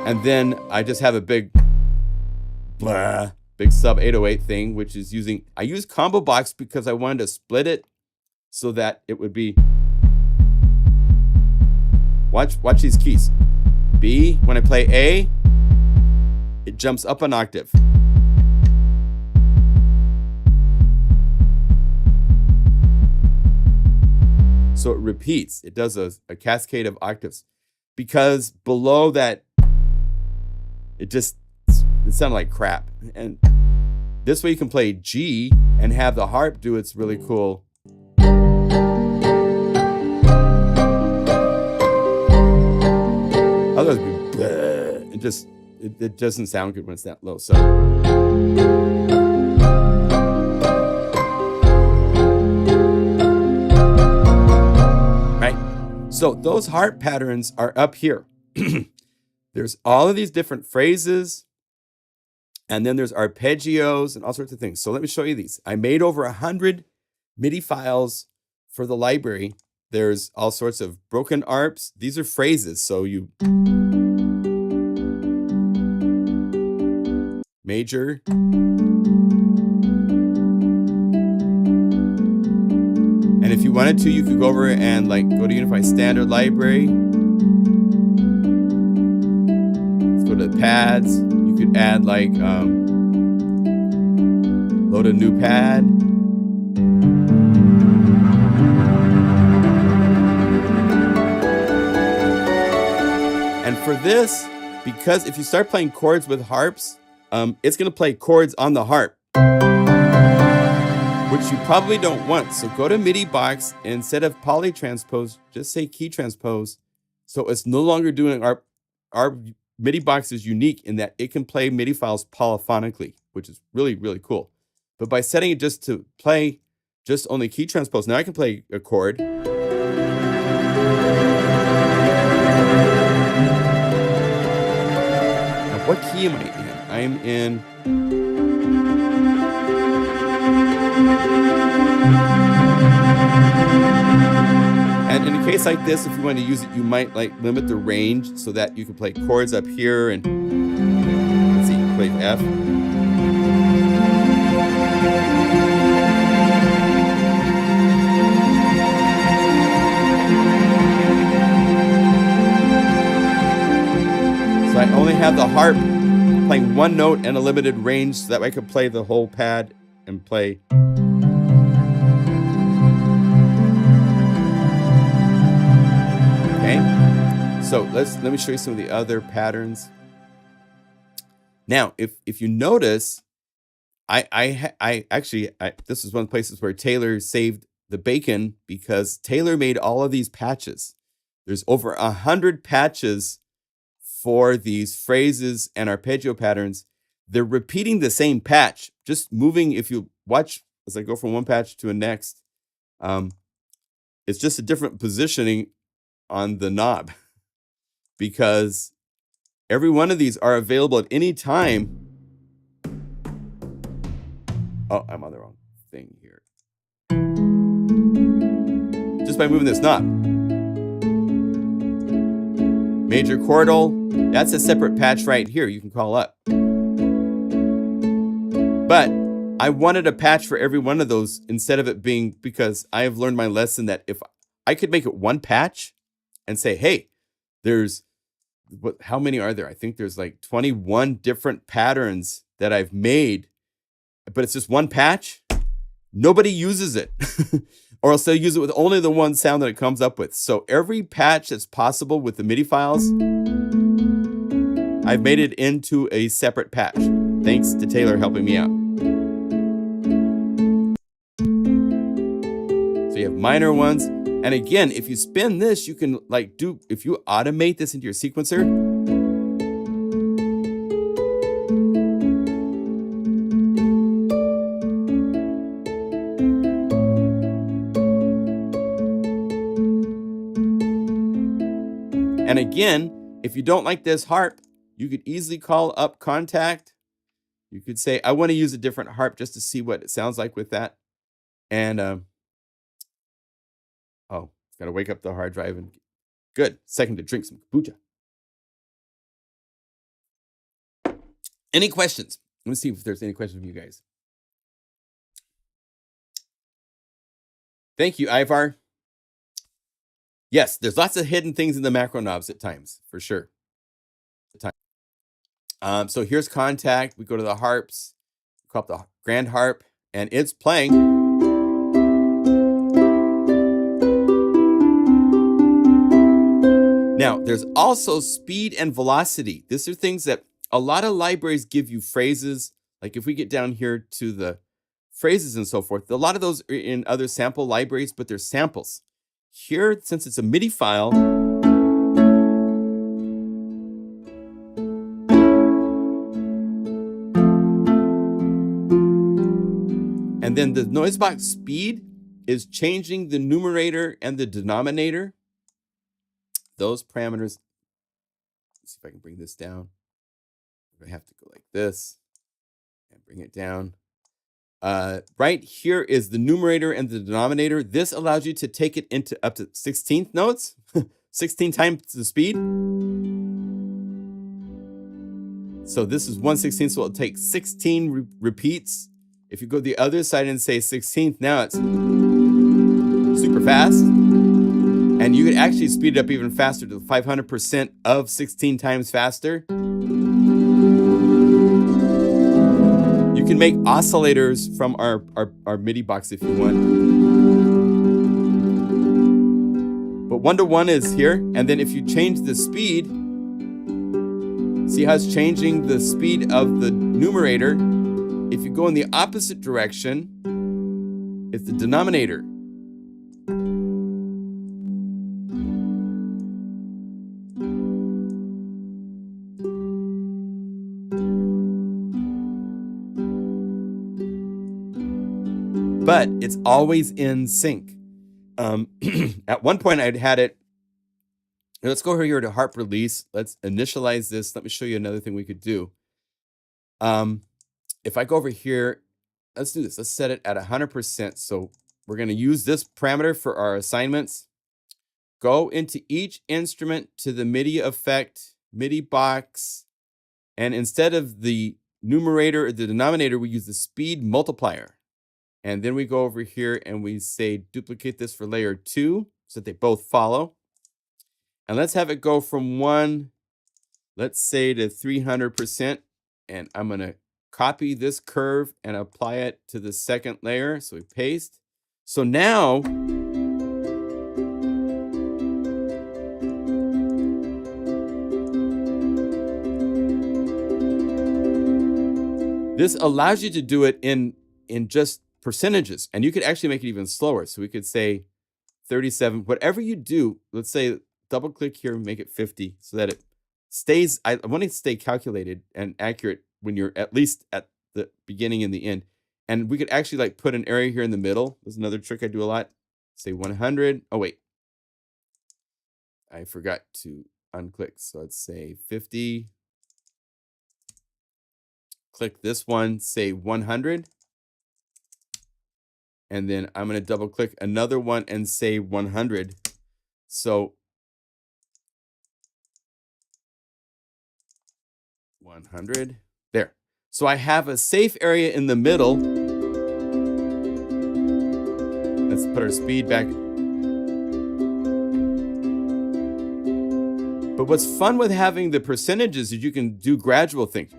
And then I just have a big sub 808 thing, which is using, I use combo box because I wanted to split it so that it would be, watch these keys. B, when I play A, it jumps up an octave. So it repeats. It does a cascade of octaves. Because below that, it sounded like crap. And this way you can play G and have the harp do its really cool. Otherwise it'd be it doesn't sound good when it's that low. So so those harp patterns are up here. There's all of these different phrases, and then there's arpeggios and all sorts of things. So let me show you these. I made over 100 MIDI files for the library. There's all sorts of broken arps. These are phrases. So you major, and if you wanted to, you could go over and like go to Unify Standard Library. Let's go to the pads. You could add like, load a new pad. And for this, because if you start playing chords with harps, it's gonna play chords on the harp, which you probably don't want. So go to MIDI box, and instead of polytranspose, just say key transpose. So it's no longer doing our MIDI box is unique in that it can play MIDI files polyphonically, which is really, really cool. But by setting it just to play just only key transpose, now I can play a chord. Now what key am I in? I'm in and in a case like this, if you want to use it, you might like limit the range so that you can play chords up here and let's see, play F. So I only have the harp playing one note and a limited range so that way I could play the whole pad and play. Okay, so let me show you some of the other patterns. Now, if you notice, I actually this is one of the places where Taylor saved the bacon, because Taylor made all of these patches. There's over 100 patches for these phrases and arpeggio patterns. They're repeating the same patch, just moving. If you watch as I go from one patch to a next, it's just a different positioning on the knob because every one of these are available at any time. Oh, I'm on the wrong thing here. Just by moving this knob. Major chordal, that's a separate patch right here you can call up. But I wanted a patch for every one of those instead of it being, because I have learned my lesson that if I could make it one patch and say, hey, there's, how many are there? I think there's like 21 different patterns that I've made, but it's just one patch. Nobody uses it. Or else they'll use it with only the one sound that it comes up with. So every patch that's possible with the MIDI files, I've made it into a separate patch. Thanks to Taylor helping me out. So you have minor ones. And again, if you spin this, you can like do, if you automate this into your sequencer, and again, if you don't like this harp, you could easily call up Contact. You could say, I want to use a different harp just to see what it sounds like with that. And, oh, got to wake up the hard drive. And good. Second to drink some kombucha. Any questions? Let me see if there's any questions from you guys. Thank you, Ivar. Yes, there's lots of hidden things in the macro knobs at times, for sure. So here's Contact. We go to the harps, call up the Grand Harp, and it's playing. Now, there's also speed and velocity. These are things that a lot of libraries give you phrases. Like if we get down here to the phrases and so forth, a lot of those are in other sample libraries, but they're samples. Here, since it's a MIDI file, and then the noise box speed is changing the numerator and the denominator. Those parameters, let's see if I can bring this down. I have to go like this and bring it down. Right here is the numerator and the denominator. This allows you to take it into up to 16th notes, 16 times the speed. So this is 1/16, so it'll take 16 repeats. If you go the other side and say 16th, now it's super fast. And you could actually speed it up even faster to 500% of 16 times faster. You can make oscillators from our MIDI box if you want. But 1-to-1 is here. And then if you change the speed, see how it's changing the speed of the numerator. If you go in the opposite direction, it's the denominator. But it's always in sync. At one point I'd had it. Let's go over here to harp release. Let's initialize this. Let me show you another thing we could do. If I go over here, let's do this. Let's set it at 100%. So we're going to use this parameter for our assignments. Go into each instrument to the MIDI effect, MIDI box. And instead of the numerator or the denominator, we use the speed multiplier. And then we go over here and we say duplicate this for layer 2 so that they both follow. And let's have it go from 1, let's say to 300%. And I'm going to copy this curve and apply it to the second layer. So we paste. So now this allows you to do it in just percentages, and you could actually make it even slower. So we could say 37, whatever you do, let's say double click here and make it 50 so that it stays. I want it to stay calculated and accurate when you're at least at the beginning and the end. And we could actually like put an area here in the middle. There's another trick I do a lot. Say 100. Oh, wait. I forgot to unclick. So let's say 50. Click this one, say 100. And then I'm going to double click another one and say 100. So 100. There. So I have a safe area in the middle. Let's put our speed back. But what's fun with having the percentages is you can do gradual things.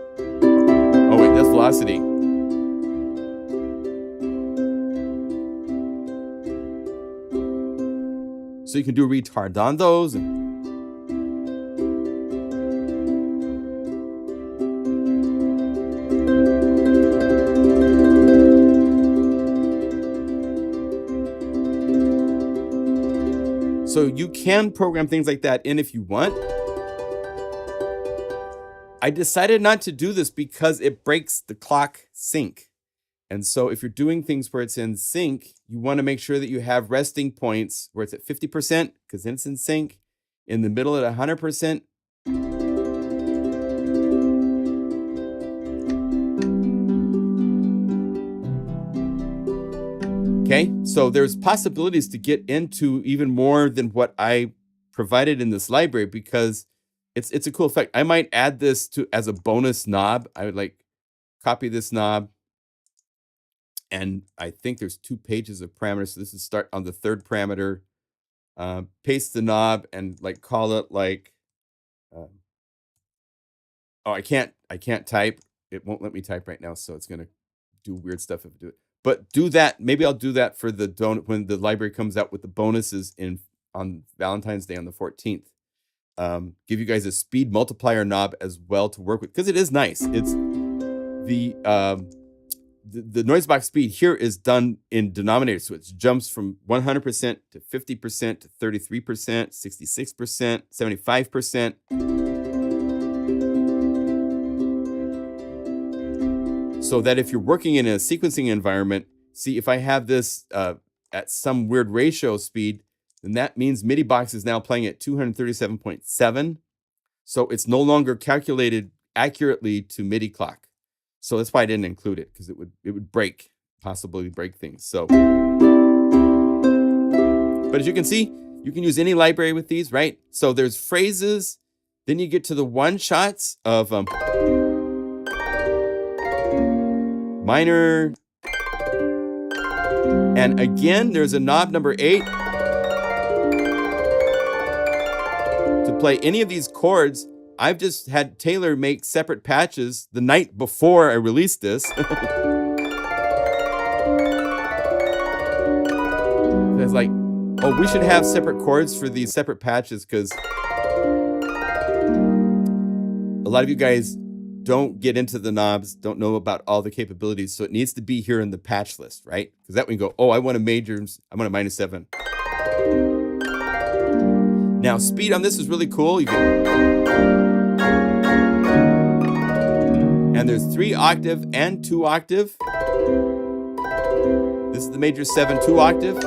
Oh wait, that's velocity. So you can do retardandos and so you can program things like that in if you want. I decided not to do this because it breaks the clock sync. And so if you're doing things where it's in sync, you want to make sure that you have resting points where it's at 50% because then it's in sync, in the middle at 100%. Okay, so there's possibilities to get into even more than what I provided in this library because it's a cool effect. I might add this to as a bonus knob. I would like copy this knob. And I think there's 2 pages of parameters. So this is start on the 3rd parameter. Paste the knob and like call it like, oh, I can't type. It won't let me type right now. So it's going to do weird stuff if I do it. But do that. Maybe I'll do that for the donut when the library comes out with the bonuses on Valentine's Day on the 14th. Give you guys a speed multiplier knob as well to work with because it is nice. It's the noise box speed here is done in denominator, so it jumps from 100% to 50% to 33%, 66%, 75%. So that if you're working in a sequencing environment, see if I have this at some weird ratio speed, then that means MIDI box is now playing at 237.7. So it's no longer calculated accurately to MIDI clock. So that's why I didn't include it because it would possibly break things. So, but as you can see, you can use any library with these, right? So there's phrases, then you get to the one shots of minor, and again there's a knob number 8 to play any of these chords. I've just had Taylor make separate patches the night before I released this. It's like, oh, we should have separate chords for these separate patches because a lot of you guys don't get into the knobs, don't know about all the capabilities. So it needs to be here in the patch list, right? Because that way you go, oh, I want a major, I want a -7. Now, speed on this is really cool. You can, and there's 3 octave and 2 octave. This is the major 7 2 octave,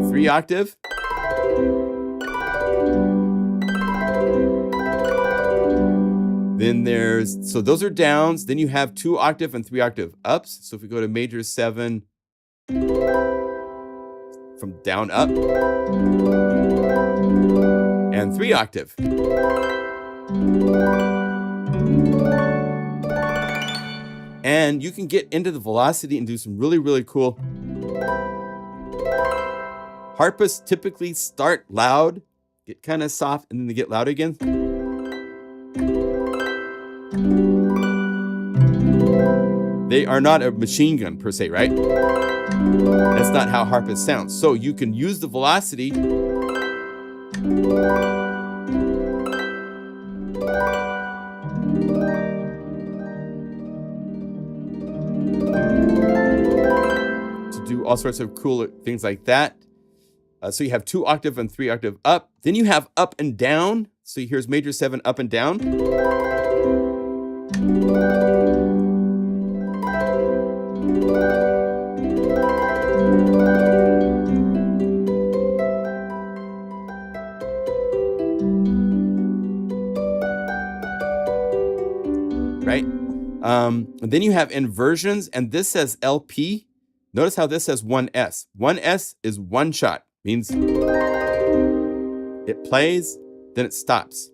3 octave. Then there's, so those are downs. Then you have 2 octave and 3 octave ups. So if we go to major 7 from down up, and 3 octave. And you can get into the velocity and do some really, really cool. Harpists typically start loud, get kind of soft, and then they get loud again. They are not a machine gun per se, right? That's not how harpist sounds. So you can use the velocity to do all sorts of cool things like that. So you have 2 octave and 3 octave up. Then you have up and down. So here's major 7 up and down. Right? And then you have inversions, and this says LP. Notice how this says 1S. 1S is one shot, means it plays, then it stops.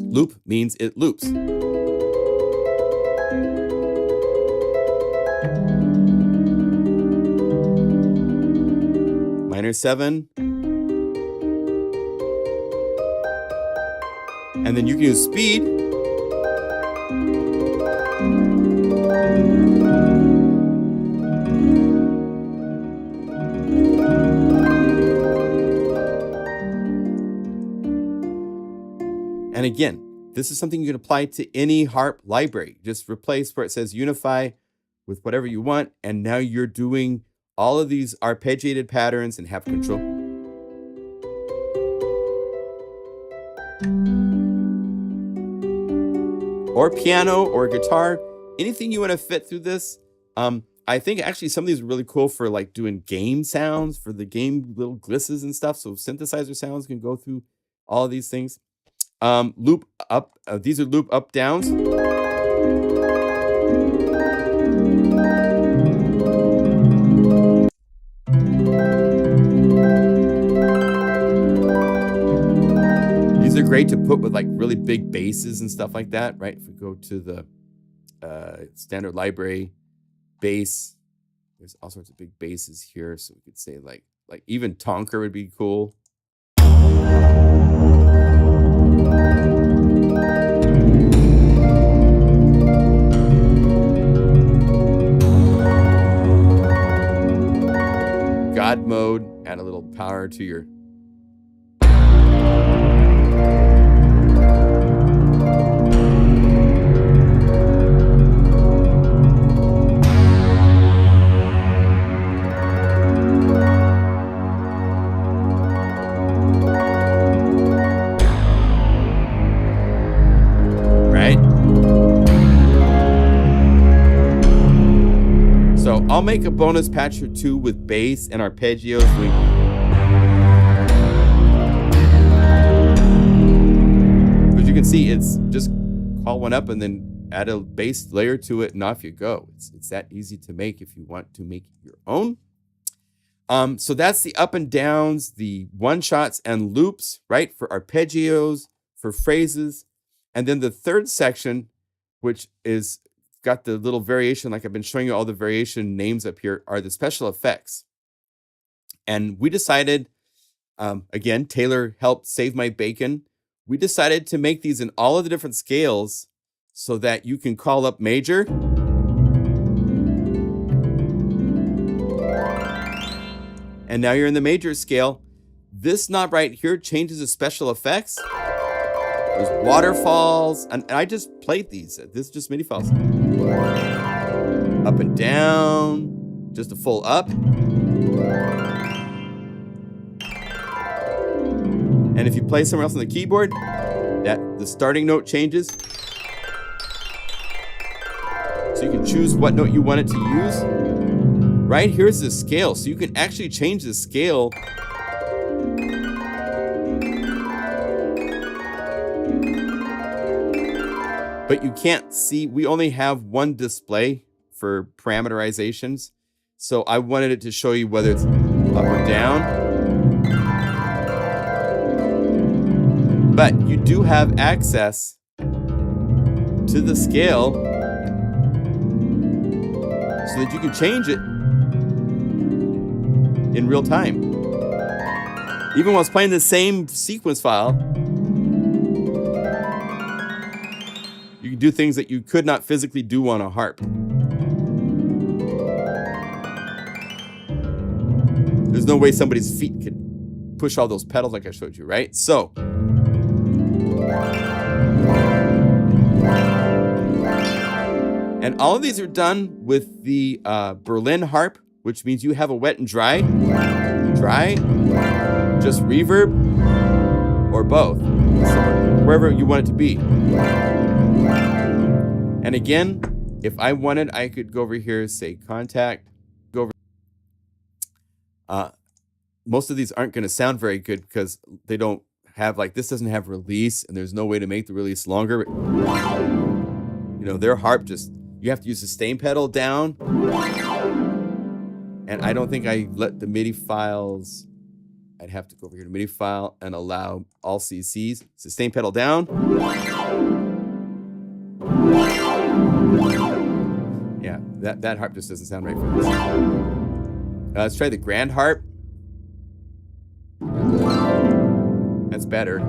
Loop means it loops. Minor 7. And then you can use speed. And again, this is something you can apply to any harp library. Just replace where it says Unify with whatever you want, and now you're doing all of these arpeggiated patterns and have control. Or piano or guitar, anything you want to fit through this. I think actually some of these are really cool for like doing game sounds, for the game little glisses and stuff. So synthesizer sounds can go through all of these things. Loop up, these are loop up downs. These are great to put with like really big basses and stuff like that, right? If we go to the standard library bass, there's all sorts of big basses here. So we could say like even Tonker would be cool. God mode, add a little power to your I'll make a bonus patch or two with bass and arpeggios. But you can see it's just call one up and then add a bass layer to it and off you go. It's that easy to make if you want to make your own. So that's the up and downs, the one shots and loops, right? For arpeggios, for phrases. And then the third section, which is got the little variation, like I've been showing you all the variation names up here, are the special effects. And we decided, again, Taylor helped save my bacon. We decided to make these in all of the different scales so that you can call up major. And now you're in the major scale. This knob right here changes the special effects. There's waterfalls, and I just played these. This is just MIDI files. Up and down, just a full up. And if you play somewhere else on the keyboard, the starting note changes. So you can choose what note you want it to use. Right here's the scale, so you can actually change the scale. But you can't see, we only have one display for parameterizations. So I wanted it to show you whether it's up or down. But you do have access to the scale so that you can change it in real time. Even while it's playing the same sequence file, you can do things that you could not physically do on a harp. There's no way somebody's feet could push all those pedals like I showed you, right? So, and all of these are done with the Berlin harp which means you have a wet and dry, just reverb, or both, so wherever you want it to be. And again, if I wanted, I could go over here, say contact, go over. Most of these aren't going to sound very good because they don't have, like, this doesn't have release, and there's no way to make the release longer. You know, their harp just, you have to use the sustain pedal down. And I don't think I let the MIDI files, I'd have to go over here to MIDI file and allow all CCs. Sustain pedal down. Yeah, that harp just doesn't sound right for this. Let's try the grand harp. That's better.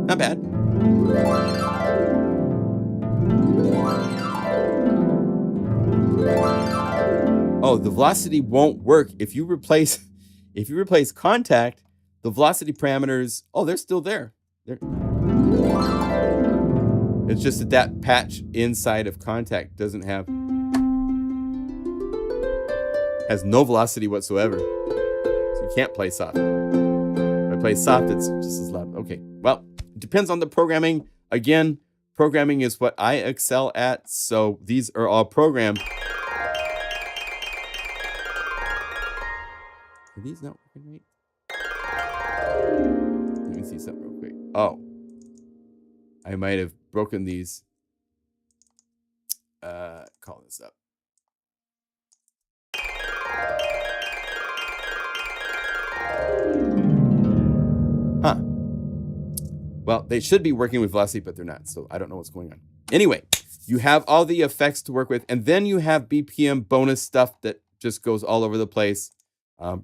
Not bad. Oh, the velocity won't work if you replace contact. The velocity parameters, oh, they're still there. It's just that patch inside of contact has no velocity whatsoever. So you can't play soft. If I play soft, it's just as loud. Okay, well, it depends on the programming. Again, programming is what I excel at, so these are all programmed. Are these not working right? Let me see something real quick. Oh, I might have broken these. Call this up. Huh. Well, they should be working with velocity, but they're not, so I don't know what's going on. Anyway, you have all the effects to work with, and then you have BPM bonus stuff that just goes all over the place.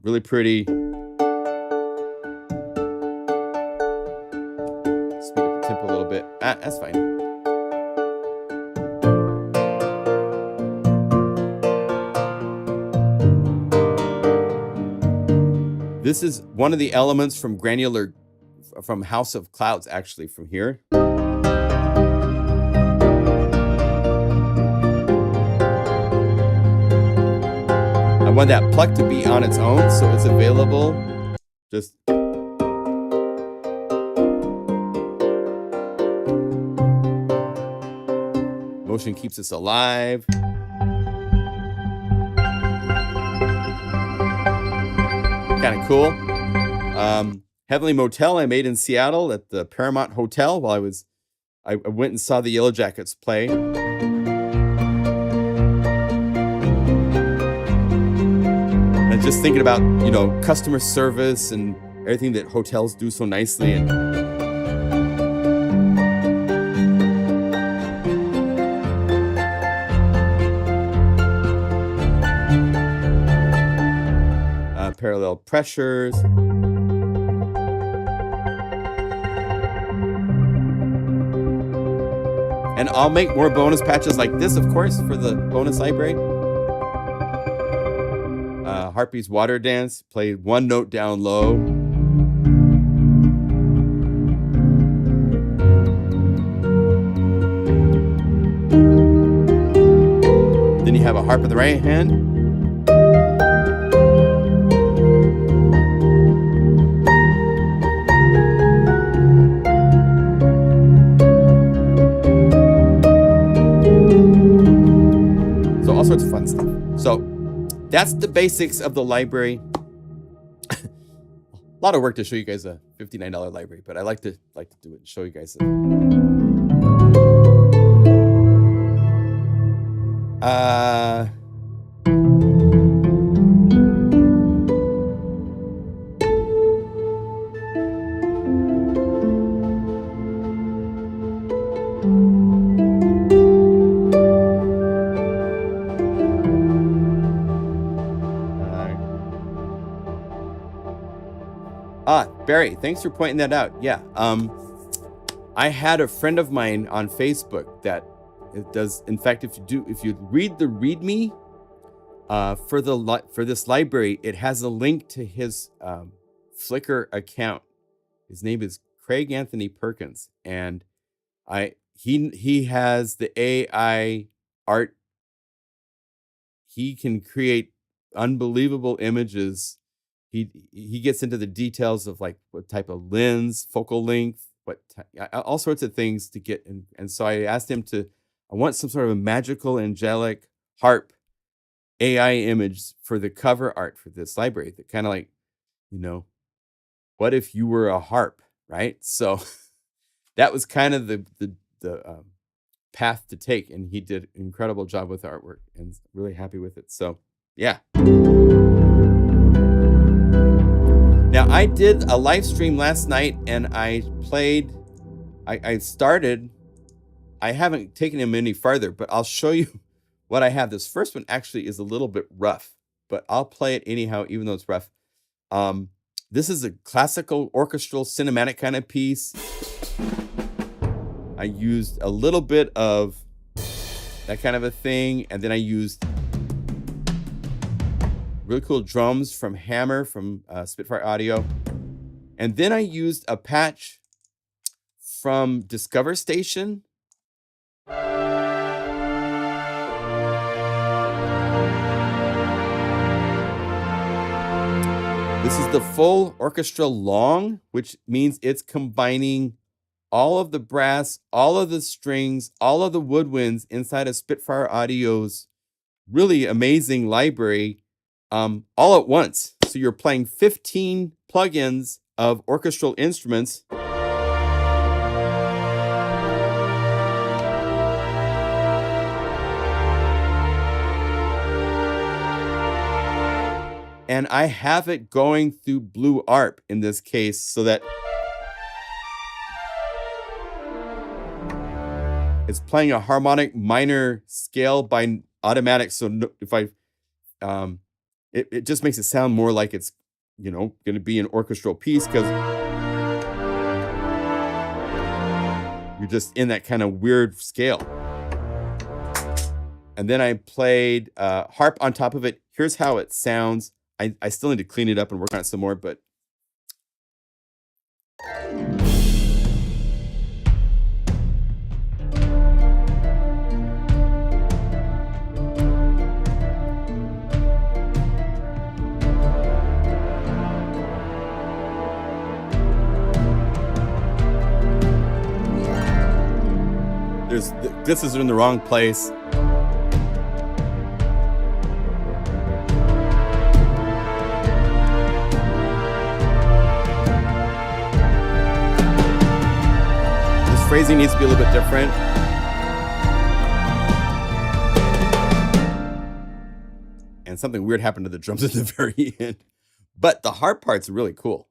Really pretty. Speed up the tempo a little bit. That's fine. This is one of the elements from Granular, from House of Clouds, actually, from here. I want that pluck to be on its own, so it's available. Just motion keeps us alive. Kind of cool. Heavenly Motel I made in Seattle at the Paramount Hotel while I went and saw the Yellow Jackets play. And just thinking about, you know, customer service and everything that hotels do so nicely. And parallel pressures. And I'll make more bonus patches like this, of course, for the bonus library. Harpy's Water Dance, play one note down low. Then you have a harp in the right hand. All sorts of fun stuff. So that's the basics of the library. A lot of work to show you guys a $59 library, but I like to do it and show you guys it. Barry, thanks for pointing that out. Yeah, I had a friend of mine on Facebook that it does. In fact, if you read the README for this library, it has a link to his Flickr account. His name is Craig Anthony Perkins, and he has the AI art. He can create unbelievable images. He gets into the details of like what type of lens, focal length, all sorts of things to get. And so I asked him I want some sort of a magical, angelic harp AI image for the cover art for this library. That kind of like, what if you were a harp, right? So that was kind of the path to take, and he did an incredible job with the artwork, and really happy with it. So yeah. Now I did a live stream last night, and I played. I started. I haven't taken him any farther, but I'll show you what I have. This first one actually is a little bit rough, but I'll play it anyhow, even though it's rough. This is a classical orchestral cinematic kind of piece. I used a little bit of that kind of a thing, and then I used really cool drums from Hammer from Spitfire Audio, and then I used a patch from Discover Station. This is the full orchestral long, which means it's combining all of the brass, all of the strings, all of the woodwinds inside of Spitfire Audio's really amazing library, all at once. So you're playing 15 plugins of orchestral instruments. And I have it going through Blue Arp in this case, so that it's playing a harmonic minor scale by automatic. So if I, it just makes it sound more like it's, going to be an orchestral piece, because you're just in that kind of weird scale. And then I played harp on top of it. Here's how it sounds. I still need to clean it up and work on it some more, but this is in the wrong place. Phrasing needs to be a little bit different. And something weird happened to the drums at the very end. But the harp part's really cool.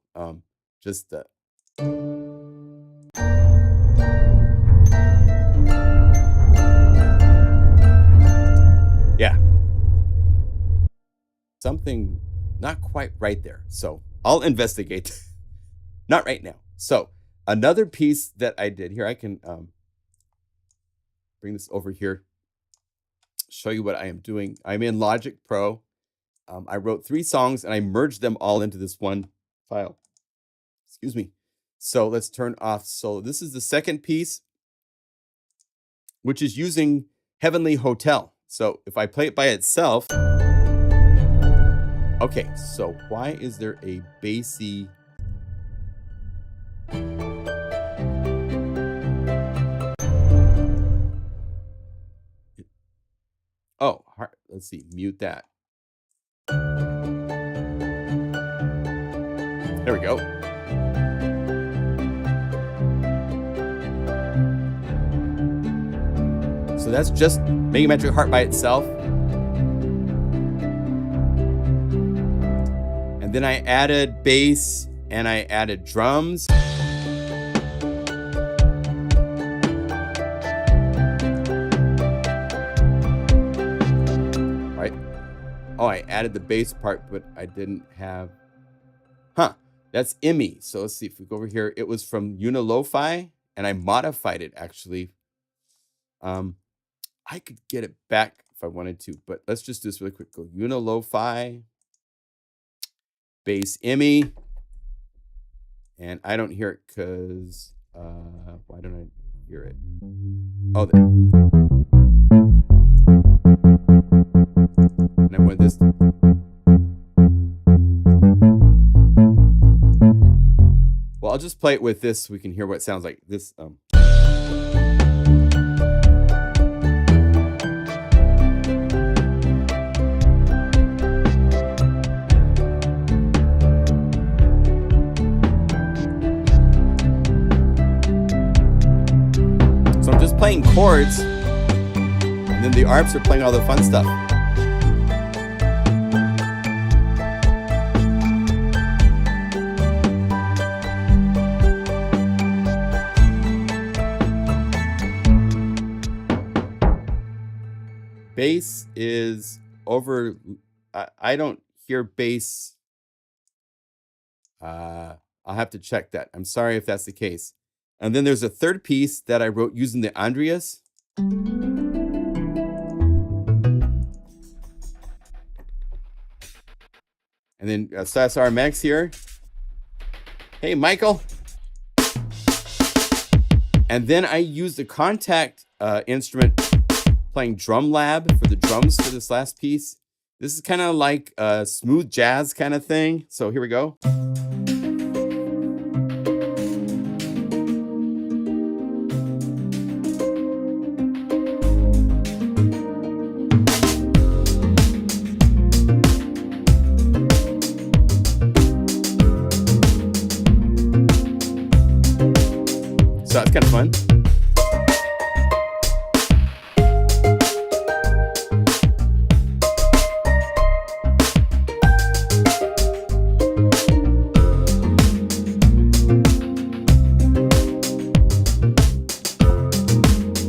Yeah. Something not quite right there. So I'll investigate. Not right now. So another piece that I did here, I can bring this over here, show you what I am doing. I'm in Logic Pro. I wrote 3 songs and I merged them all into this one file. Excuse me. So let's turn off. So this is the second piece, which is using Heavenly Hotel. So if I play it by itself. Okay, so why is there a bassy? Oh, let's see, mute that. There we go. So that's just MegaMagic Harp by itself. And then I added bass and I added drums. Oh, I added the bass part, but I didn't have, that's IMI. So let's see if we go over here. It was from Unilo-Fi, and I modified it actually. I could get it back if I wanted to, but let's just do this really quick. Go Unilo-Fi, bass IMI, and I don't hear it because, why don't I hear it. Oh, and I want this. Well, I'll just play it with this so we can hear what it sounds like. This. So I'm just playing chords, and then the arps are playing all the fun stuff. Bass is over. I don't hear bass. I'll have to check that. I'm sorry if that's the case. And then there's a third piece that I wrote using the Andreas. And then SSR Max here. Hey, Michael. And then I used the contact instrument playing Drum Lab for the drums for this last piece. This is kind of like a smooth jazz kind of thing. So here we go. So that's kind of fun.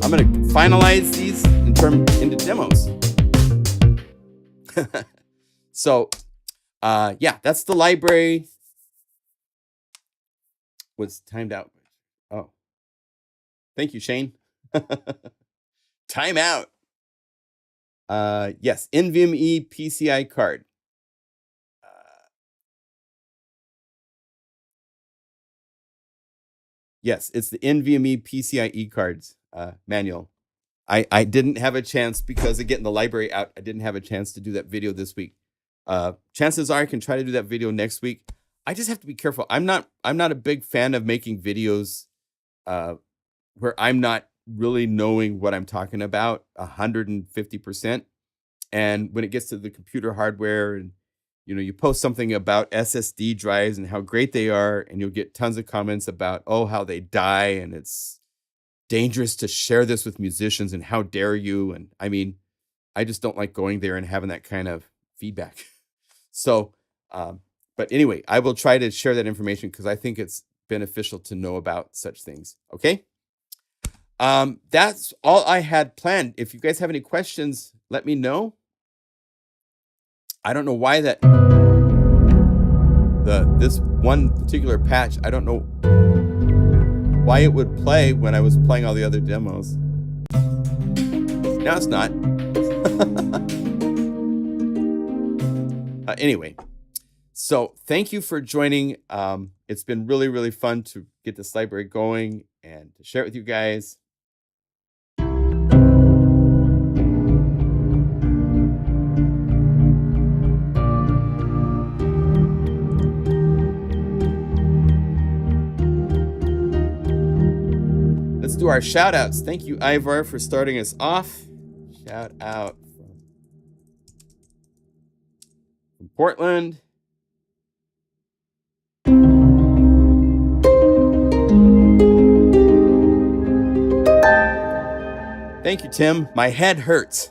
I'm going to finalize these and turn them into demos. So, yeah, that's the library. Was timed out. Oh. Thank you, Shane. Time out. Yes, NVMe PCI card. Yes, it's the NVMe PCIe cards manual. I didn't have a chance because of getting the library out. I didn't have a chance to do that video this week. Chances are I can try to do that video next week. I just have to be careful. I'm not a big fan of making videos where I'm not really knowing what I'm talking about 150%. And when it gets to the computer hardware and, you know, you post something about SSD drives and how great they are, and you'll get tons of comments about, oh, how they die and it's dangerous to share this with musicians and how dare you. And I mean, I just don't like going there and having that kind of feedback. So, but anyway, I will try to share that information because I think it's beneficial to know about such things. Okay. That's all I had planned. If you guys have any questions, let me know. I don't know why that this one particular patch, I don't know why it would play when I was playing all the other demos. Now it's not. Anyway, so thank you for joining. It's been really, really fun to get this library going and to share it with you guys. Let's do our shout outs. Thank you, Ivar, for starting us off. Shout out from Portland. Thank you, Tim. My head hurts.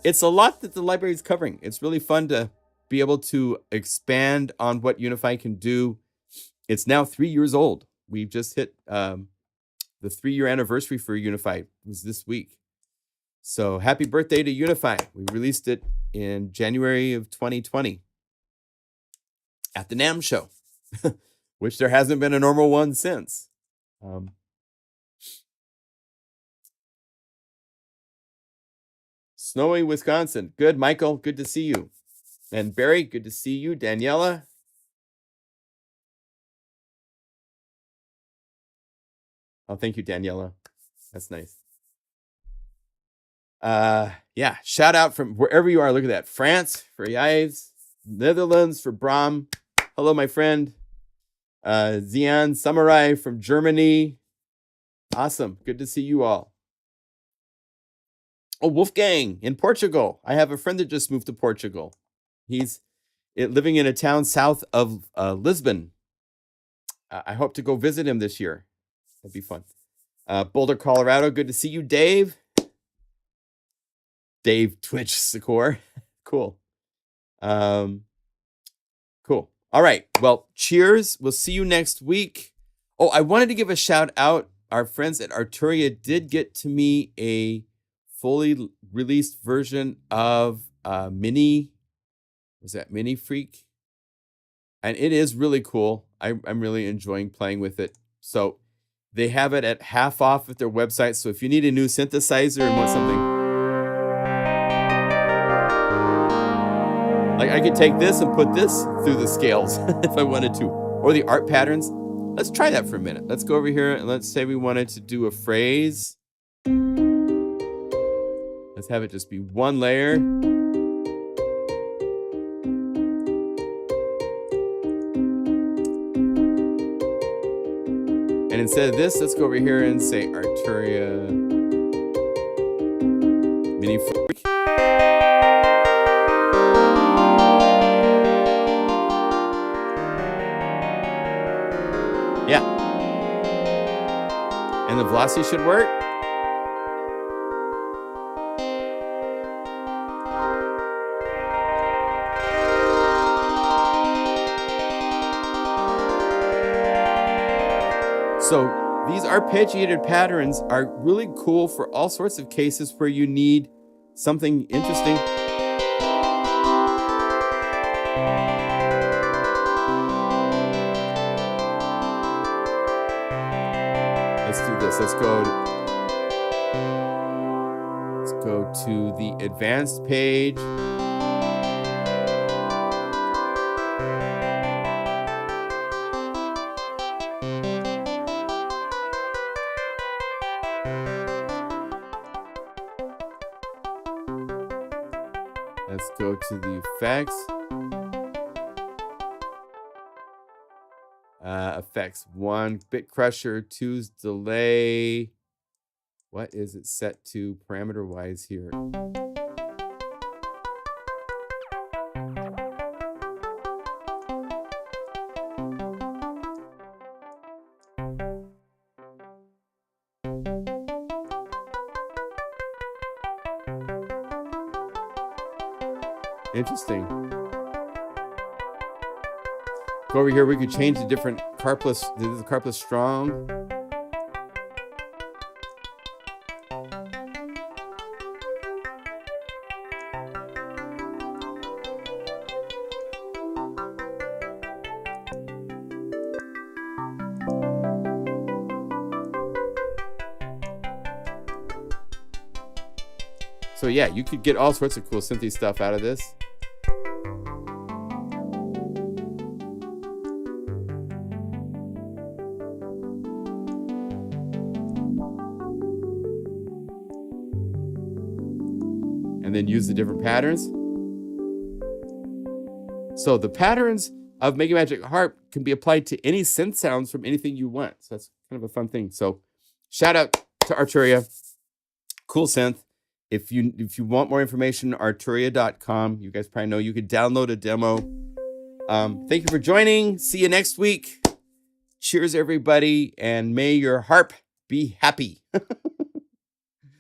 It's a lot that the library is covering. It's really fun to be able to expand on what Unify can do. It's now 3 years old. We've just hit the 3-year anniversary for Unify. It was this week. So happy birthday to Unify. We released it in January of 2020 at the NAMM show, which there hasn't been a normal one since. Snowy, Wisconsin. Good, Michael. Good to see you. And Barry, good to see you. Daniela. Oh, thank you, Daniela. That's nice. Yeah, shout out from wherever you are. Look at that. France for Yves, Netherlands for Bram. Hello, my friend. Zian Samurai from Germany. Awesome. Good to see you all. Oh, Wolfgang in Portugal. I have a friend that just moved to Portugal. He's living in a town south of Lisbon. I hope to go visit him this year. That'd be fun. Boulder, Colorado. Good to see you, Dave. Dave Twitch Secor. Cool. Cool. All right. Well, cheers. We'll see you next week. Oh, I wanted to give a shout out. Our friends at Arturia did get to me a fully released version of Mini. Was that Mini Freak? And it is really cool. I'm really enjoying playing with it. So they have it at half off at their website. So if you need a new synthesizer and want something, like I could take this and put this through the scales if I wanted to, or the art patterns. Let's try that for a minute. Let's go over here and let's say we wanted to do a phrase. Let's have it just be one layer. And instead of this, let's go over here and say Arturia Mini Freak. Yeah. And the velocity should work. So these arpeggiated patterns are really cool for all sorts of cases where you need something interesting. Let's do this. Let's go to the advanced page. Let's go to the effects. Effects 1, bit crusher, 2's delay. What is it set to parameter wise here? Interesting. Go over here, we could change the different carpless. This is carpless strong. So yeah, you could get all sorts of cool synthy stuff out of this. And then use the different patterns. So the patterns of MegaMagic Harp can be applied to any synth sounds from anything you want. So that's kind of a fun thing. So shout out to Arturia. Cool synth. If you want more information, arturia.com. You guys probably know you could download a demo. Thank you for joining. See you next week. Cheers, everybody. And may your harp be happy.